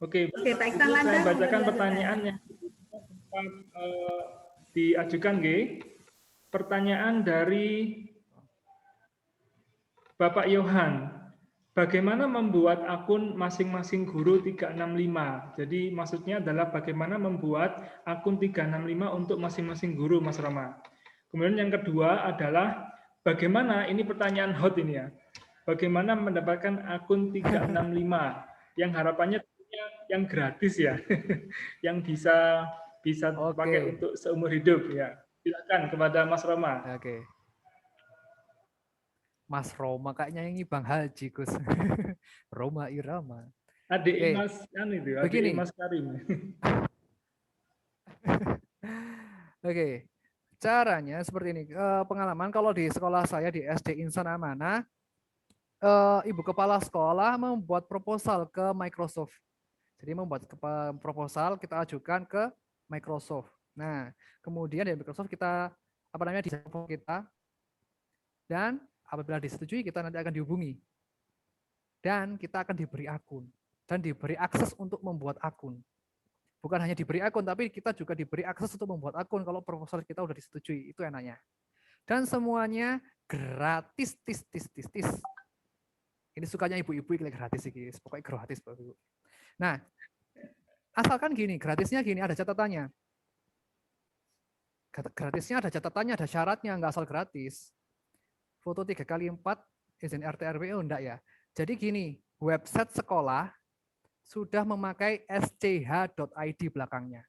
Oke, Oke, Pak Iksan saya lanjut. bacakan pertanyaan yang sempat diajukan, G. Pertanyaan dari Bapak Yohan. Bagaimana membuat akun masing-masing guru 365? Jadi maksudnya adalah bagaimana membuat akun 365 untuk masing-masing guru, Mas Rama. Kemudian yang kedua adalah bagaimana, ini pertanyaan hot ini ya, bagaimana mendapatkan akun 365 yang harapannya yang gratis ya, yang bisa dipakai untuk seumur hidup ya. Silakan kepada Mas Roma. Oke. Mas Roma kayaknya ini Bang Haji, Gus. Roma Irama. Adik Oke. Mas kan itu, adik Begini. Mas Karim. Oke. Caranya seperti ini. Pengalaman kalau di sekolah saya di SD Insan Amanah, ibu kepala sekolah membuat proposal ke Microsoft. Jadi membuat proposal kita ajukan ke Microsoft. Nah, kemudian dari Microsoft kita di telepon kita, dan apabila disetujui kita nanti akan dihubungi. Dan kita akan diberi akun dan diberi akses untuk membuat akun. Bukan hanya diberi akun, tapi kita juga diberi akses untuk membuat akun kalau proposal kita udah disetujui. Itu enaknya. Dan semuanya gratis, tis. Ini sukanya ibu-ibu yang gratis sih, pokoknya gratis, Bapak. Nah, asalkan gini, gratisnya gini, ada catatannya. Gratisnya ada catatannya, ada syaratnya, nggak asal gratis. Foto 3x4, izin RT RW, enggak ya. Jadi gini, website sekolah sudah memakai sch.id belakangnya.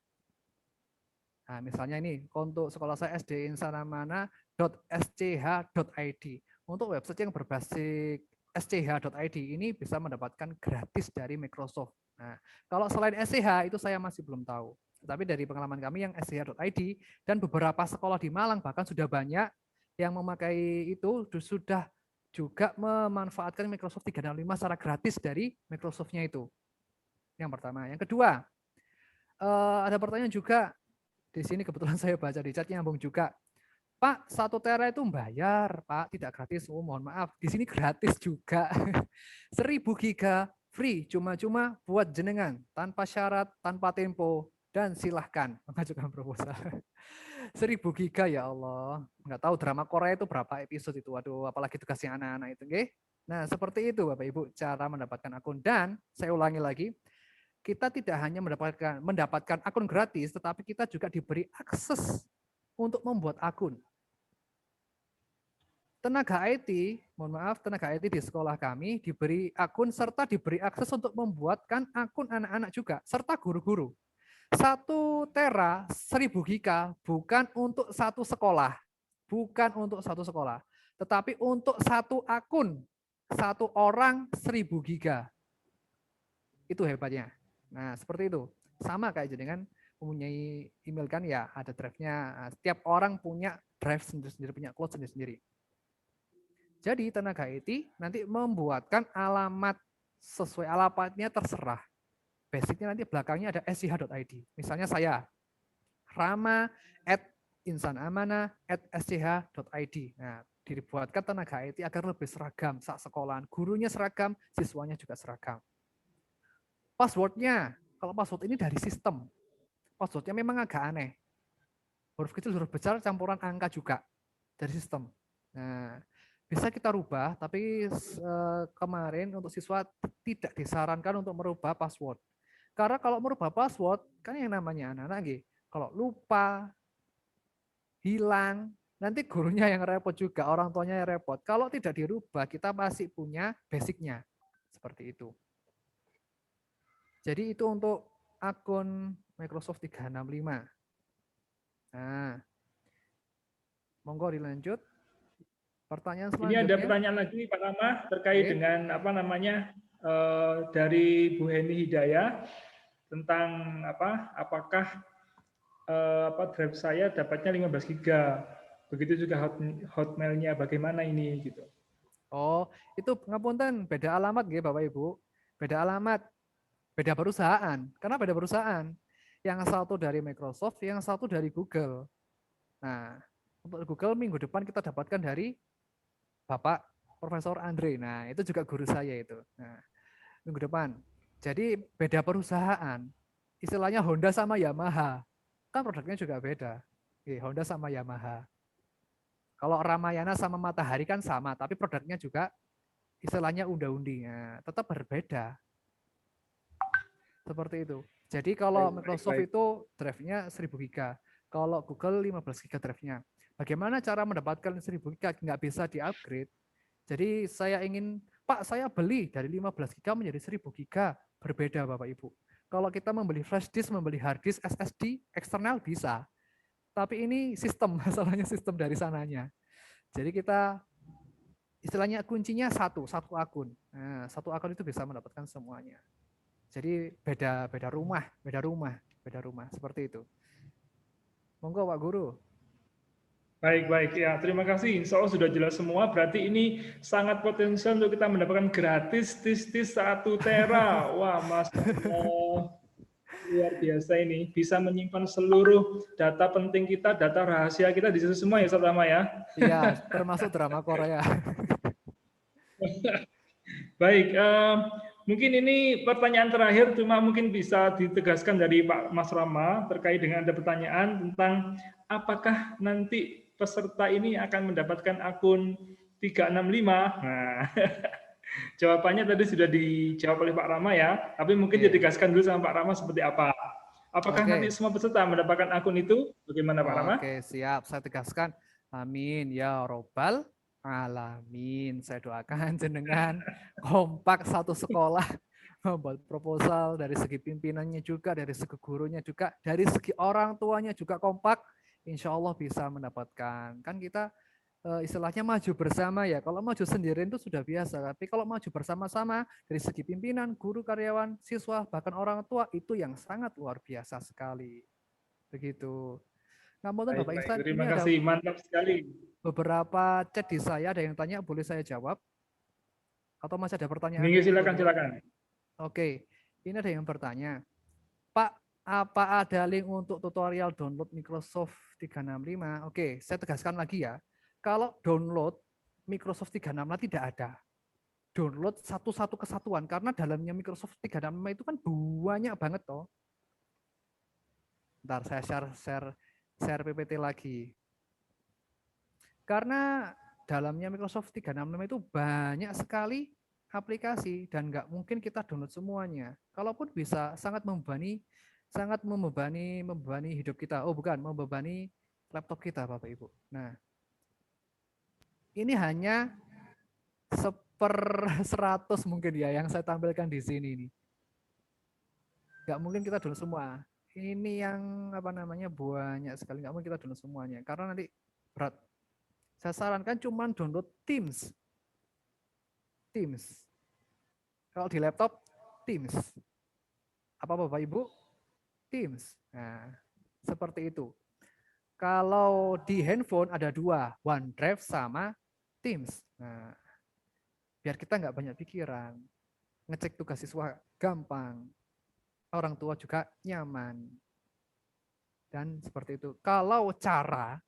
Nah, misalnya ini, untuk sekolah saya SD insanamana.sch.id. Untuk website yang berbasis sch.id ini bisa mendapatkan gratis dari Microsoft. Nah, kalau selain SCH itu saya masih belum tahu. Tapi dari pengalaman kami yang sch.id dan beberapa sekolah di Malang bahkan sudah banyak yang memakai itu sudah juga memanfaatkan Microsoft 365 secara gratis dari Microsoft-nya itu. Yang pertama. Yang kedua, ada pertanyaan juga di sini, kebetulan saya baca di chat nyambung juga. Pak, 1 tera itu bayar, Pak, tidak gratis. Oh, mohon maaf, di sini gratis juga. 1000 giga free, cuma-cuma buat jenengan, tanpa syarat, tanpa tempo, dan silahkan mengajukan proposal. 1000 giga ya Allah. Nggak tahu drama Korea itu berapa episode itu. Waduh, apalagi tugasnya anak-anak itu. Okay? Nah, seperti itu Bapak Ibu cara mendapatkan akun. Dan saya ulangi lagi, kita tidak hanya mendapatkan akun gratis, tetapi kita juga diberi akses untuk membuat akun. Tenaga IT, mohon maaf, tenaga IT di sekolah kami diberi akun serta diberi akses untuk membuatkan akun anak-anak juga, serta guru-guru. 1 tera 1000 giga bukan untuk satu sekolah, tetapi untuk satu akun, satu orang 1000 giga. Itu hebatnya. Nah, seperti itu. Sama kayak dengan mempunyai email kan ya, ada drive-nya. Setiap orang punya drive sendiri-sendiri, punya cloud sendiri-sendiri. Jadi tenaga IT nanti membuatkan alamat sesuai alamatnya terserah. Basicnya nanti belakangnya ada sch.id. Misalnya saya, rama@insanamana@sch.id. Nah, dibuatkan tenaga IT agar lebih seragam saat sekolahan. Gurunya seragam, siswanya juga seragam. Passwordnya, kalau password ini dari sistem. Passwordnya memang agak aneh. Huruf kecil, huruf besar, campuran angka juga dari sistem. Nah, bisa kita rubah, tapi kemarin untuk siswa tidak disarankan untuk merubah password. Karena kalau merubah password, kan yang namanya anak-anak, kalau lupa, hilang, nanti gurunya yang repot juga, orang tuanya yang repot. Kalau tidak dirubah, kita masih punya basicnya. Seperti itu. Jadi itu untuk akun Microsoft 365. Nah, monggo dilanjut. Pertanyaan selanjutnya. Ini ada pertanyaan lagi Pak Rama terkait dengan dari Bu Heni Hidayah tentang apakah drive saya dapatnya 15 giga. Begitu juga Hotmail-nya bagaimana ini gitu. Oh, itu ngapunten beda alamat nggih Bapak Ibu. Beda alamat, beda perusahaan. Karena beda perusahaan. Yang satu dari Microsoft, yang satu dari Google. Nah, untuk Google minggu depan kita dapatkan dari Bapak Profesor Andre. Nah, itu juga guru saya itu. Nah, minggu depan. Jadi beda perusahaan. Istilahnya Honda sama Yamaha. Kan produknya juga beda. Honda sama Yamaha. Kalau Ramayana sama Matahari kan sama, tapi produknya juga istilahnya unda-undi. Nah, tetap berbeda. Seperti itu. Jadi kalau Microsoft itu drive-nya 1000 GB. Kalau Google 15 GB drive-nya. Bagaimana cara mendapatkan 1000 GB? Nggak bisa di-upgrade. Jadi saya ingin, Pak, saya beli dari 15 GB menjadi 1000 GB. Berbeda Bapak Ibu. Kalau kita membeli flash disk, membeli hard disk, SSD, eksternal bisa. Tapi ini sistem, masalahnya sistem dari sananya. Jadi kita, istilahnya kuncinya satu akun. Nah, satu akun itu bisa mendapatkan semuanya. Jadi beda rumah, seperti itu. Monggo Pak Guru. Baik ya, terima kasih. Insya Allah sudah jelas semua. Berarti ini sangat potensial untuk kita mendapatkan gratis tis 1 tera. Wah, Mas, luar biasa ini. Bisa menyimpan seluruh data penting kita, data rahasia kita di situ semua ya, Satama ya. Iya, termasuk drama Korea. Baik, mungkin ini pertanyaan terakhir, cuma mungkin bisa ditegaskan dari Pak Mas Rama terkait dengan ada pertanyaan tentang apakah nanti peserta ini akan mendapatkan akun 365. Nah, jawabannya tadi sudah dijawab oleh Pak Rama ya, tapi mungkin ditegaskan dulu sama Pak Rama seperti apa. Apakah nanti semua peserta mendapatkan akun itu? Bagaimana Pak Rama? Oke, siap. Saya tegaskan. Amin ya robbal alamin. Saya doakan jenengan kompak satu sekolah membuat proposal, dari segi pimpinannya juga, dari segi gurunya juga, dari segi orang tuanya juga kompak. Insya Allah bisa mendapatkan. Kan kita istilahnya maju bersama ya. Kalau maju sendirian itu sudah biasa. Tapi kalau maju bersama-sama dari segi pimpinan, guru, karyawan, siswa, bahkan orang tua, itu yang sangat luar biasa sekali. Begitu. Bapak Ihsan, terima kasih, mantap sekali. Beberapa chat di saya ada yang tanya, boleh saya jawab? Atau masih ada pertanyaan? Silakan. Oke, ini ada yang bertanya, Pak, apa ada link untuk tutorial download Microsoft 365? Oke, saya tegaskan lagi ya. Kalau download Microsoft 365 tidak ada. Download satu-satu kesatuan, karena dalamnya Microsoft 365 itu kan banyak banget toh. Bentar, saya share PPT lagi. Karena dalamnya Microsoft 365 itu banyak sekali aplikasi dan nggak mungkin kita download semuanya. Kalaupun bisa, sangat membebani hidup kita. Oh bukan, membebani laptop kita Bapak Ibu. Nah, ini hanya 1/100 mungkin ya yang saya tampilkan di sini ini. Nggak mungkin kita download semua. Ini yang banyak sekali, nggak mungkin kita download semuanya karena nanti berat. Saya sarankan cuma download Teams. Kalau di laptop Teams. Apa Bapak Ibu? Teams. Nah, seperti itu. Kalau di handphone ada 2, OneDrive sama Teams. Nah, biar kita nggak banyak pikiran. Ngecek tugas siswa gampang. Orang tua juga nyaman. Dan seperti itu. Kalau cara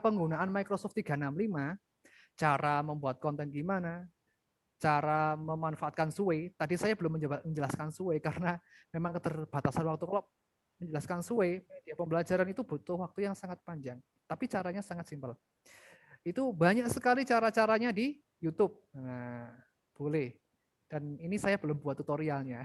penggunaan Microsoft 365, cara membuat konten gimana, cara memanfaatkan SUE, tadi saya belum menjelaskan SUE karena memang keterbatasan waktu. Kalau menjelaskan SUE, media pembelajaran itu butuh waktu yang sangat panjang. Tapi caranya sangat simpel. Itu banyak sekali cara-caranya di YouTube. Nah, boleh. Dan ini saya belum buat tutorialnya.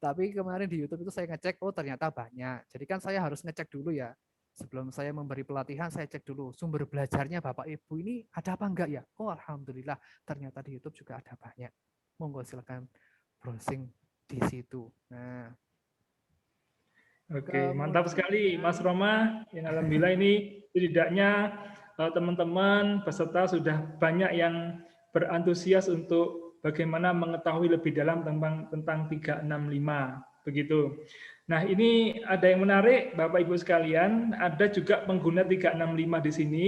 Tapi kemarin di YouTube itu saya ngecek, oh ternyata banyak. Jadi kan saya harus ngecek dulu ya. Sebelum saya memberi pelatihan, saya cek dulu sumber belajarnya Bapak Ibu ini ada apa enggak ya? Oh alhamdulillah, ternyata di YouTube juga ada banyak. Monggo silakan browsing di situ. Nah, oke, mantap sekali Mas Roma. Yang alhamdulillah ini setidaknya teman-teman peserta sudah banyak yang berantusias untuk bagaimana mengetahui lebih dalam tentang 365 begitu. Nah, ini ada yang menarik Bapak Ibu sekalian, ada juga pengguna 365 di sini,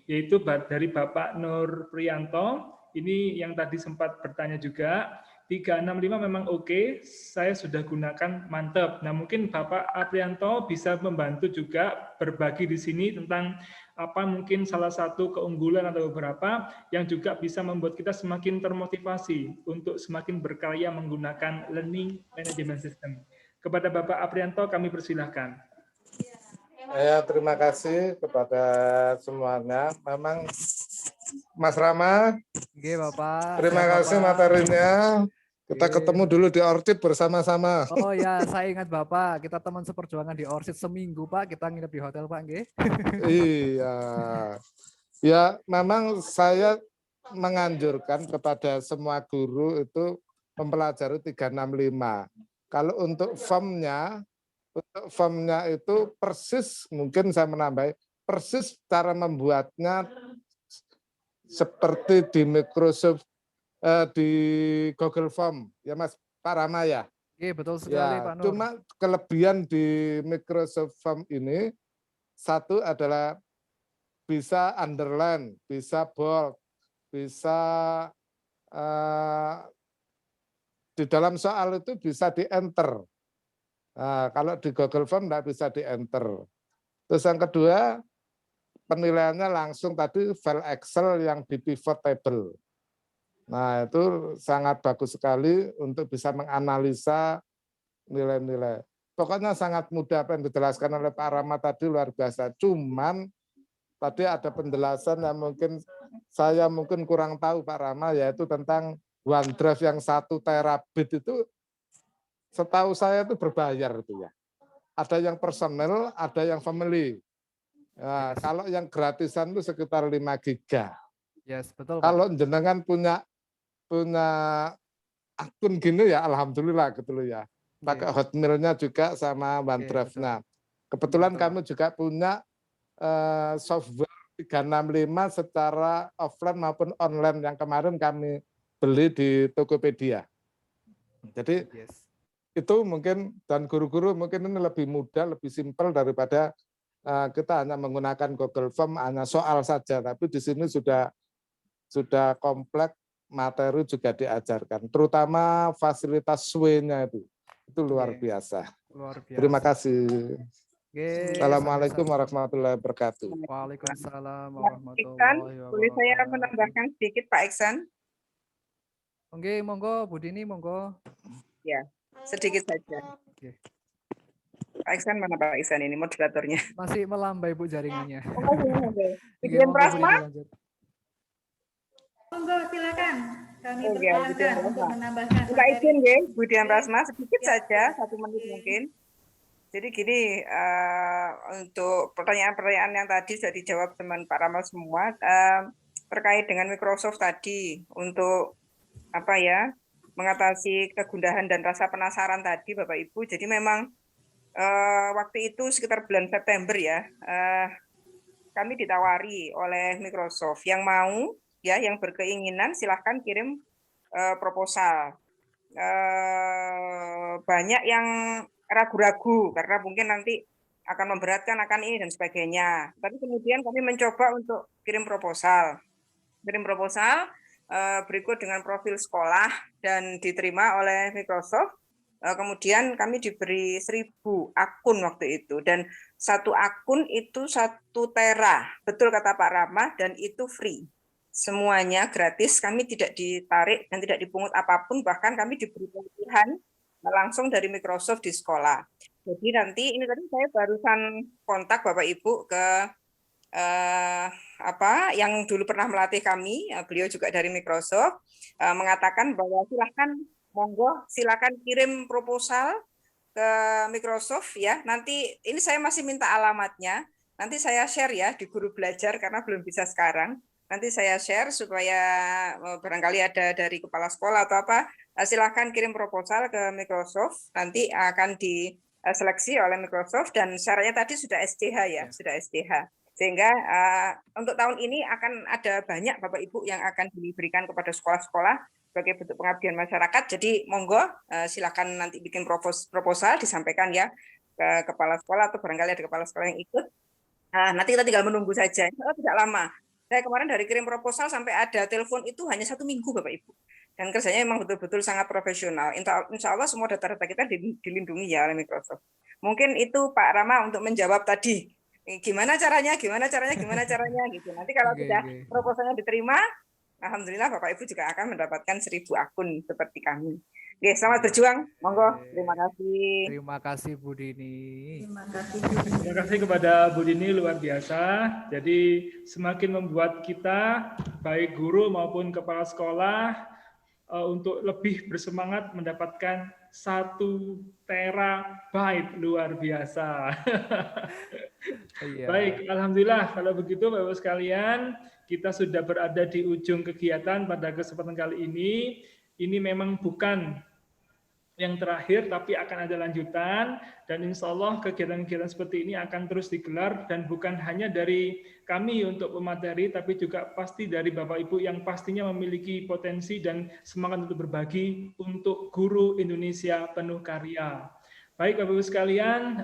yaitu dari Bapak Nur Priyanto. Ini yang tadi sempat bertanya juga, 365 memang oke, saya sudah gunakan, mantap. Nah, mungkin Bapak Aprianto bisa membantu juga berbagi di sini tentang apa mungkin salah satu keunggulan atau beberapa yang juga bisa membuat kita semakin termotivasi untuk semakin berkarya menggunakan learning management system. Kepada Bapak Aprianto kami persilahkan. Ya, terima kasih kepada semuanya. Memang Mas Rama, Oke, Bapak. terima Siap, kasih Bapak. materinya. Kita Oke. ketemu dulu di Orchid bersama-sama. Oh ya, saya ingat Bapak, kita teman seperjuangan di Orchid seminggu, Pak. Kita nginep di hotel, Pak, nggih. Iya. Ya, memang saya menganjurkan kepada semua guru itu mempelajari 365. Kalau untuk formnya itu persis, mungkin saya menambah, persis cara membuatnya seperti di Microsoft, di Google Form, ya Mas Pak Rama ya. Oke, betul sekali, Ya, Pak Nur. cuma kelebihan di Microsoft Form ini, satu adalah bisa underline, bisa bold, bisa di dalam soal itu bisa di-enter. Nah, kalau di Google Form tidak bisa di-enter. Terus yang kedua, penilaiannya langsung tadi file Excel yang di pivot table. Nah, itu sangat bagus sekali untuk bisa menganalisa nilai-nilai. Pokoknya sangat mudah apa yang dijelaskan oleh Pak Rama tadi luar biasa. Cuman tadi ada penjelasan yang saya mungkin kurang tahu Pak Rama, yaitu tentang OneDrive yang 1 terabit itu setahu saya itu berbayar itu ya. Ada yang personal, ada yang family. Nah, kalau yang gratisan itu sekitar 5 giga. Yes, betul, Pak. Kalau jenengan punya akun gini ya alhamdulillah gitu loh ya. Pakai Hotmail-nya juga sama OneDrive-nya. Kebetulan Betul, kami juga punya software 365 secara offline maupun online yang kemarin kami beli di Tokopedia. Jadi itu mungkin, dan guru-guru mungkin ini lebih mudah, lebih simpel daripada kita hanya menggunakan Google Form, hanya soal saja. Tapi di sini sudah kompleks, materi juga diajarkan. Terutama fasilitas SW-nya itu luar biasa. Luar biasa. Terima kasih. Oke, Assalamualaikum sama-sama. warahmatullahi wabarakatuh. Waalaikumsalam Iksan, warahmatullahi boleh saya wabarakatuh. menambahkan sedikit Pak Iksan? Oke, monggo Bu Dini, monggo. Ya, sedikit saja. Oke. Pak Iksan mana Pak Iksan ini moderatornya? Masih melambai Bu jaringannya. Budian monggo, Bu Prasma? Dini, lanjut. Monggo silakan. Kami Oh, ya, persilahkan Budian untuk Prasma. menambahkan Minta materi. izin ya, Budian Prasma sedikit Ya. saja, 1 menit mungkin. Jadi gini, untuk pertanyaan-pertanyaan yang tadi sudah dijawab teman Pak Ramal semua, terkait dengan Microsoft tadi, untuk apa ya, mengatasi kegundahan dan rasa penasaran tadi Bapak Ibu. Jadi memang waktu itu sekitar bulan September ya, kami ditawari oleh Microsoft, yang mau ya, yang berkeinginan silahkan kirim proposal. Banyak yang ragu-ragu karena mungkin nanti akan memberatkan, akan ini dan sebagainya. Tapi kemudian kami mencoba untuk kirim proposal berikut dengan profil sekolah dan diterima oleh Microsoft. Kemudian kami diberi 1000 akun waktu itu, dan 1 akun itu 1 tera, betul kata Pak Rama, dan itu free. Semuanya gratis, kami tidak ditarik dan tidak dipungut apapun, bahkan kami diberi pelatihan langsung dari Microsoft di sekolah. Jadi nanti ini tadi saya barusan kontak Bapak Ibu ke yang dulu pernah melatih kami, beliau juga dari Microsoft, mengatakan bahwa silakan kirim proposal ke Microsoft ya. Nanti ini saya masih minta alamatnya. Nanti saya share ya di Guru Belajar karena belum bisa sekarang. Nanti saya share supaya barangkali ada dari kepala sekolah atau apa, silakan kirim proposal ke Microsoft, nanti akan diseleksi oleh Microsoft, dan syaratnya tadi sudah SDH ya, sudah SDH. Sehingga untuk tahun ini akan ada banyak Bapak Ibu yang akan diberikan kepada sekolah-sekolah sebagai bentuk pengabdian masyarakat. Jadi monggo silakan nanti bikin proposal disampaikan ya ke kepala sekolah atau barangkali ada kepala sekolah yang ikut. Nanti kita tinggal menunggu saja. Tidak lama. Saya kemarin dari kirim proposal sampai ada telepon itu hanya 1 minggu Bapak Ibu. Dan kerjanya memang betul-betul sangat profesional. Insya Allah semua data-data kita dilindungi ya oleh Microsoft. Mungkin itu Pak Rama untuk menjawab tadi. Gimana caranya gitu. Nanti kalau sudah proposalnya diterima, alhamdulillah Bapak Ibu juga akan mendapatkan 1000 akun seperti kami. Oke, selamat berjuang. Monggo, terima kasih. Terima kasih Bu Dini. Terima kasih kepada Bu Dini, luar biasa. Jadi semakin membuat kita, baik guru maupun kepala sekolah, untuk lebih bersemangat mendapatkan 1 terabyte, luar biasa. Iya. Baik, alhamdulillah kalau begitu Bapak-Ibu sekalian, kita sudah berada di ujung kegiatan pada kesempatan kali ini. Ini memang bukan yang terakhir, tapi akan ada lanjutan, dan insya Allah kegiatan-kegiatan seperti ini akan terus digelar, dan bukan hanya dari kami untuk pemateri, tapi juga pasti dari Bapak Ibu yang pastinya memiliki potensi dan semangat untuk berbagi untuk guru Indonesia penuh karya. Baik Bapak Ibu sekalian,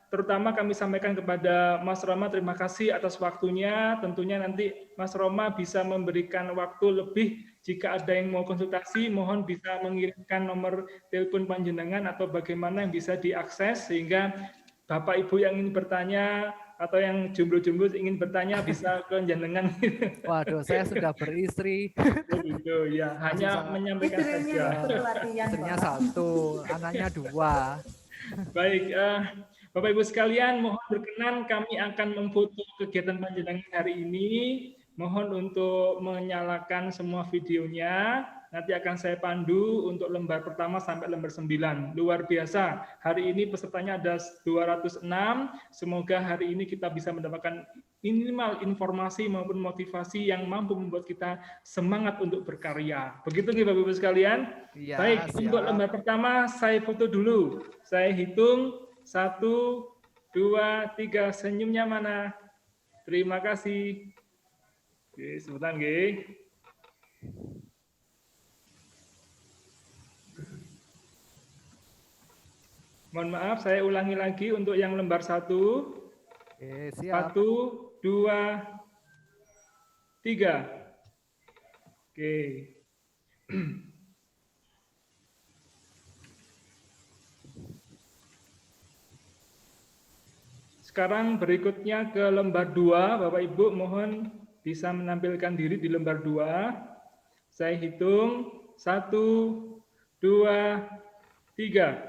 terutama kami sampaikan kepada Mas Roma, terima kasih atas waktunya. Tentunya nanti Mas Roma bisa memberikan waktu lebih. Jika ada yang mau konsultasi, mohon bisa mengirimkan nomor telepon panjenengan atau bagaimana yang bisa diakses, sehingga Bapak Ibu yang ingin bertanya atau yang jomblo-jomblo ingin bertanya bisa ke jenengan. Waduh, saya sudah beristri. Itu ya, hanya menyampaikan saja. Istrinya 1, anaknya 2. Baik, Bapak Ibu sekalian, mohon berkenan kami akan memfoto kegiatan panjenengan hari ini. Mohon untuk menyalakan semua videonya. Nanti akan saya pandu untuk lembar pertama sampai lembar 9. Luar biasa. Hari ini pesertanya ada 206. Semoga hari ini kita bisa mendapatkan minimal informasi maupun motivasi yang mampu membuat kita semangat untuk berkarya. Begitu nih Bapak Ibu sekalian. Ya, baik, siap. untuk lembar pertama saya foto dulu. Saya hitung 1, 2, 3. Senyumnya mana? Terima kasih. Oke, sebentar nggih. Mohon maaf, saya ulangi lagi untuk yang lembar 1. Oke, siap. 1, 2, 3. Oke. Sekarang berikutnya ke lembar 2. Bapak Ibu mohon bisa menampilkan diri di lembar 2. Saya hitung 1, 2, 3.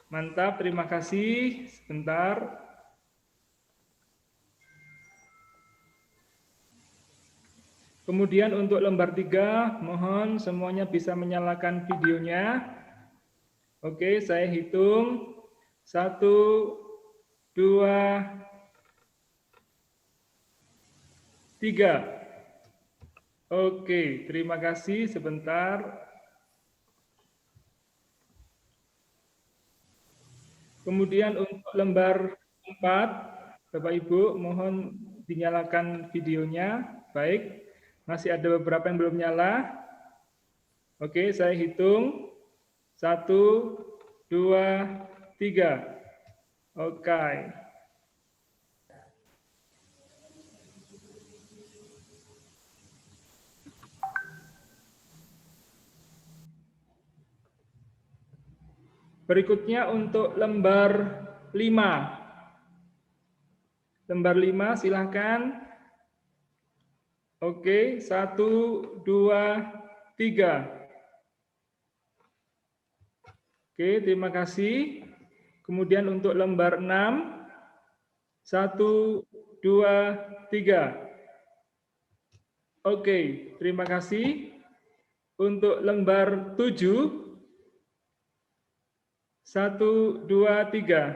Mantap, terima kasih. Sebentar. Kemudian untuk lembar 3, mohon semuanya bisa menyalakan videonya. Oke, saya hitung 1, 2, 3. Oke, terima kasih. Sebentar. Kemudian untuk lembar 4, Bapak Ibu, mohon dinyalakan videonya. Baik, masih ada beberapa yang belum nyala. Oke, saya hitung. 1, 2, 3. Oke. Berikutnya untuk lembar 5. Lembar 5 silakan. Oke, 1, 2, 3. Oke, terima kasih. Kemudian untuk lembar 6. 1, 2, 3. Oke, terima kasih. Untuk lembar 7. 1, 2, 3.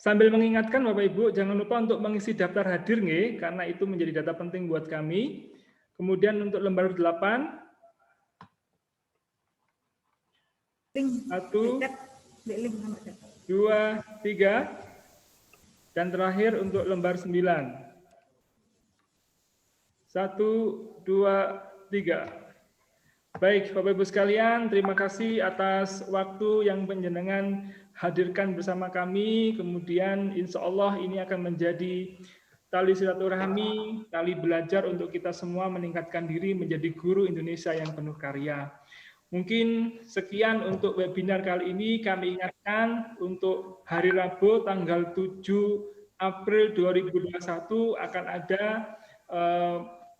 Sambil mengingatkan Bapak Ibu, jangan lupa untuk mengisi daftar hadir nggih, karena itu menjadi data penting buat kami. Kemudian untuk lembar 8. 1, 2, 3. Dan terakhir untuk lembar 9. 1, 2, 3. Baik, Bapak Ibu sekalian, terima kasih atas waktu yang panjenengan hadirkan bersama kami. Kemudian insya Allah ini akan menjadi tali silaturahmi, tali belajar untuk kita semua meningkatkan diri menjadi guru Indonesia yang penuh karya. Mungkin sekian untuk webinar kali ini. Kami ingatkan untuk hari Rabu tanggal 7 April 2021 akan ada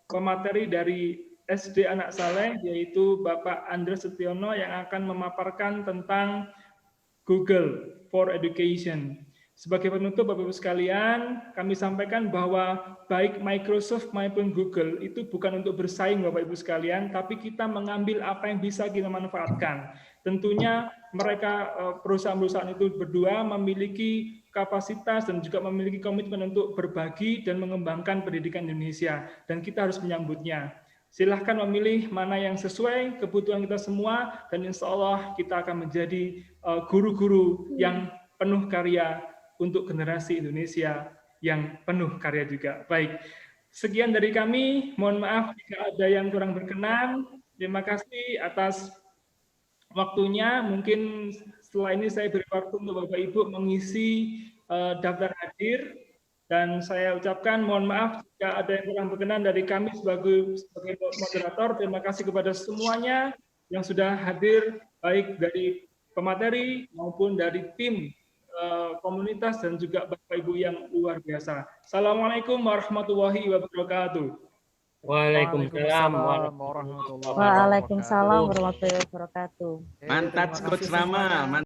pemateri dari SD Anak Saleh, yaitu Bapak Andres Setiono yang akan memaparkan tentang Google for Education. Sebagai penutup, Bapak Ibu sekalian, kami sampaikan bahwa baik Microsoft maupun Google itu bukan untuk bersaing, Bapak Ibu sekalian, tapi kita mengambil apa yang bisa kita manfaatkan. Tentunya mereka perusahaan-perusahaan itu berdua memiliki kapasitas dan juga memiliki komitmen untuk berbagi dan mengembangkan pendidikan Indonesia, dan kita harus menyambutnya. Silahkan memilih mana yang sesuai kebutuhan kita semua, dan insya Allah kita akan menjadi guru-guru yang penuh karya untuk generasi Indonesia yang penuh karya juga. Baik, sekian dari kami. Mohon maaf jika ada yang kurang berkenan. Terima kasih atas waktunya. Mungkin setelah ini saya beri waktu untuk Bapak Ibu mengisi daftar hadir. Dan saya ucapkan mohon maaf jika ada yang kurang berkenan dari kami sebagai moderator. Terima kasih kepada semuanya yang sudah hadir, baik dari pemateri maupun dari tim komunitas dan juga Bapak Ibu yang luar biasa. Assalamualaikum warahmatullahi wabarakatuh. Waalaikumsalam Waalaikumsalam warahmatullahi wabarakatuh. Mantap, Coach Rama.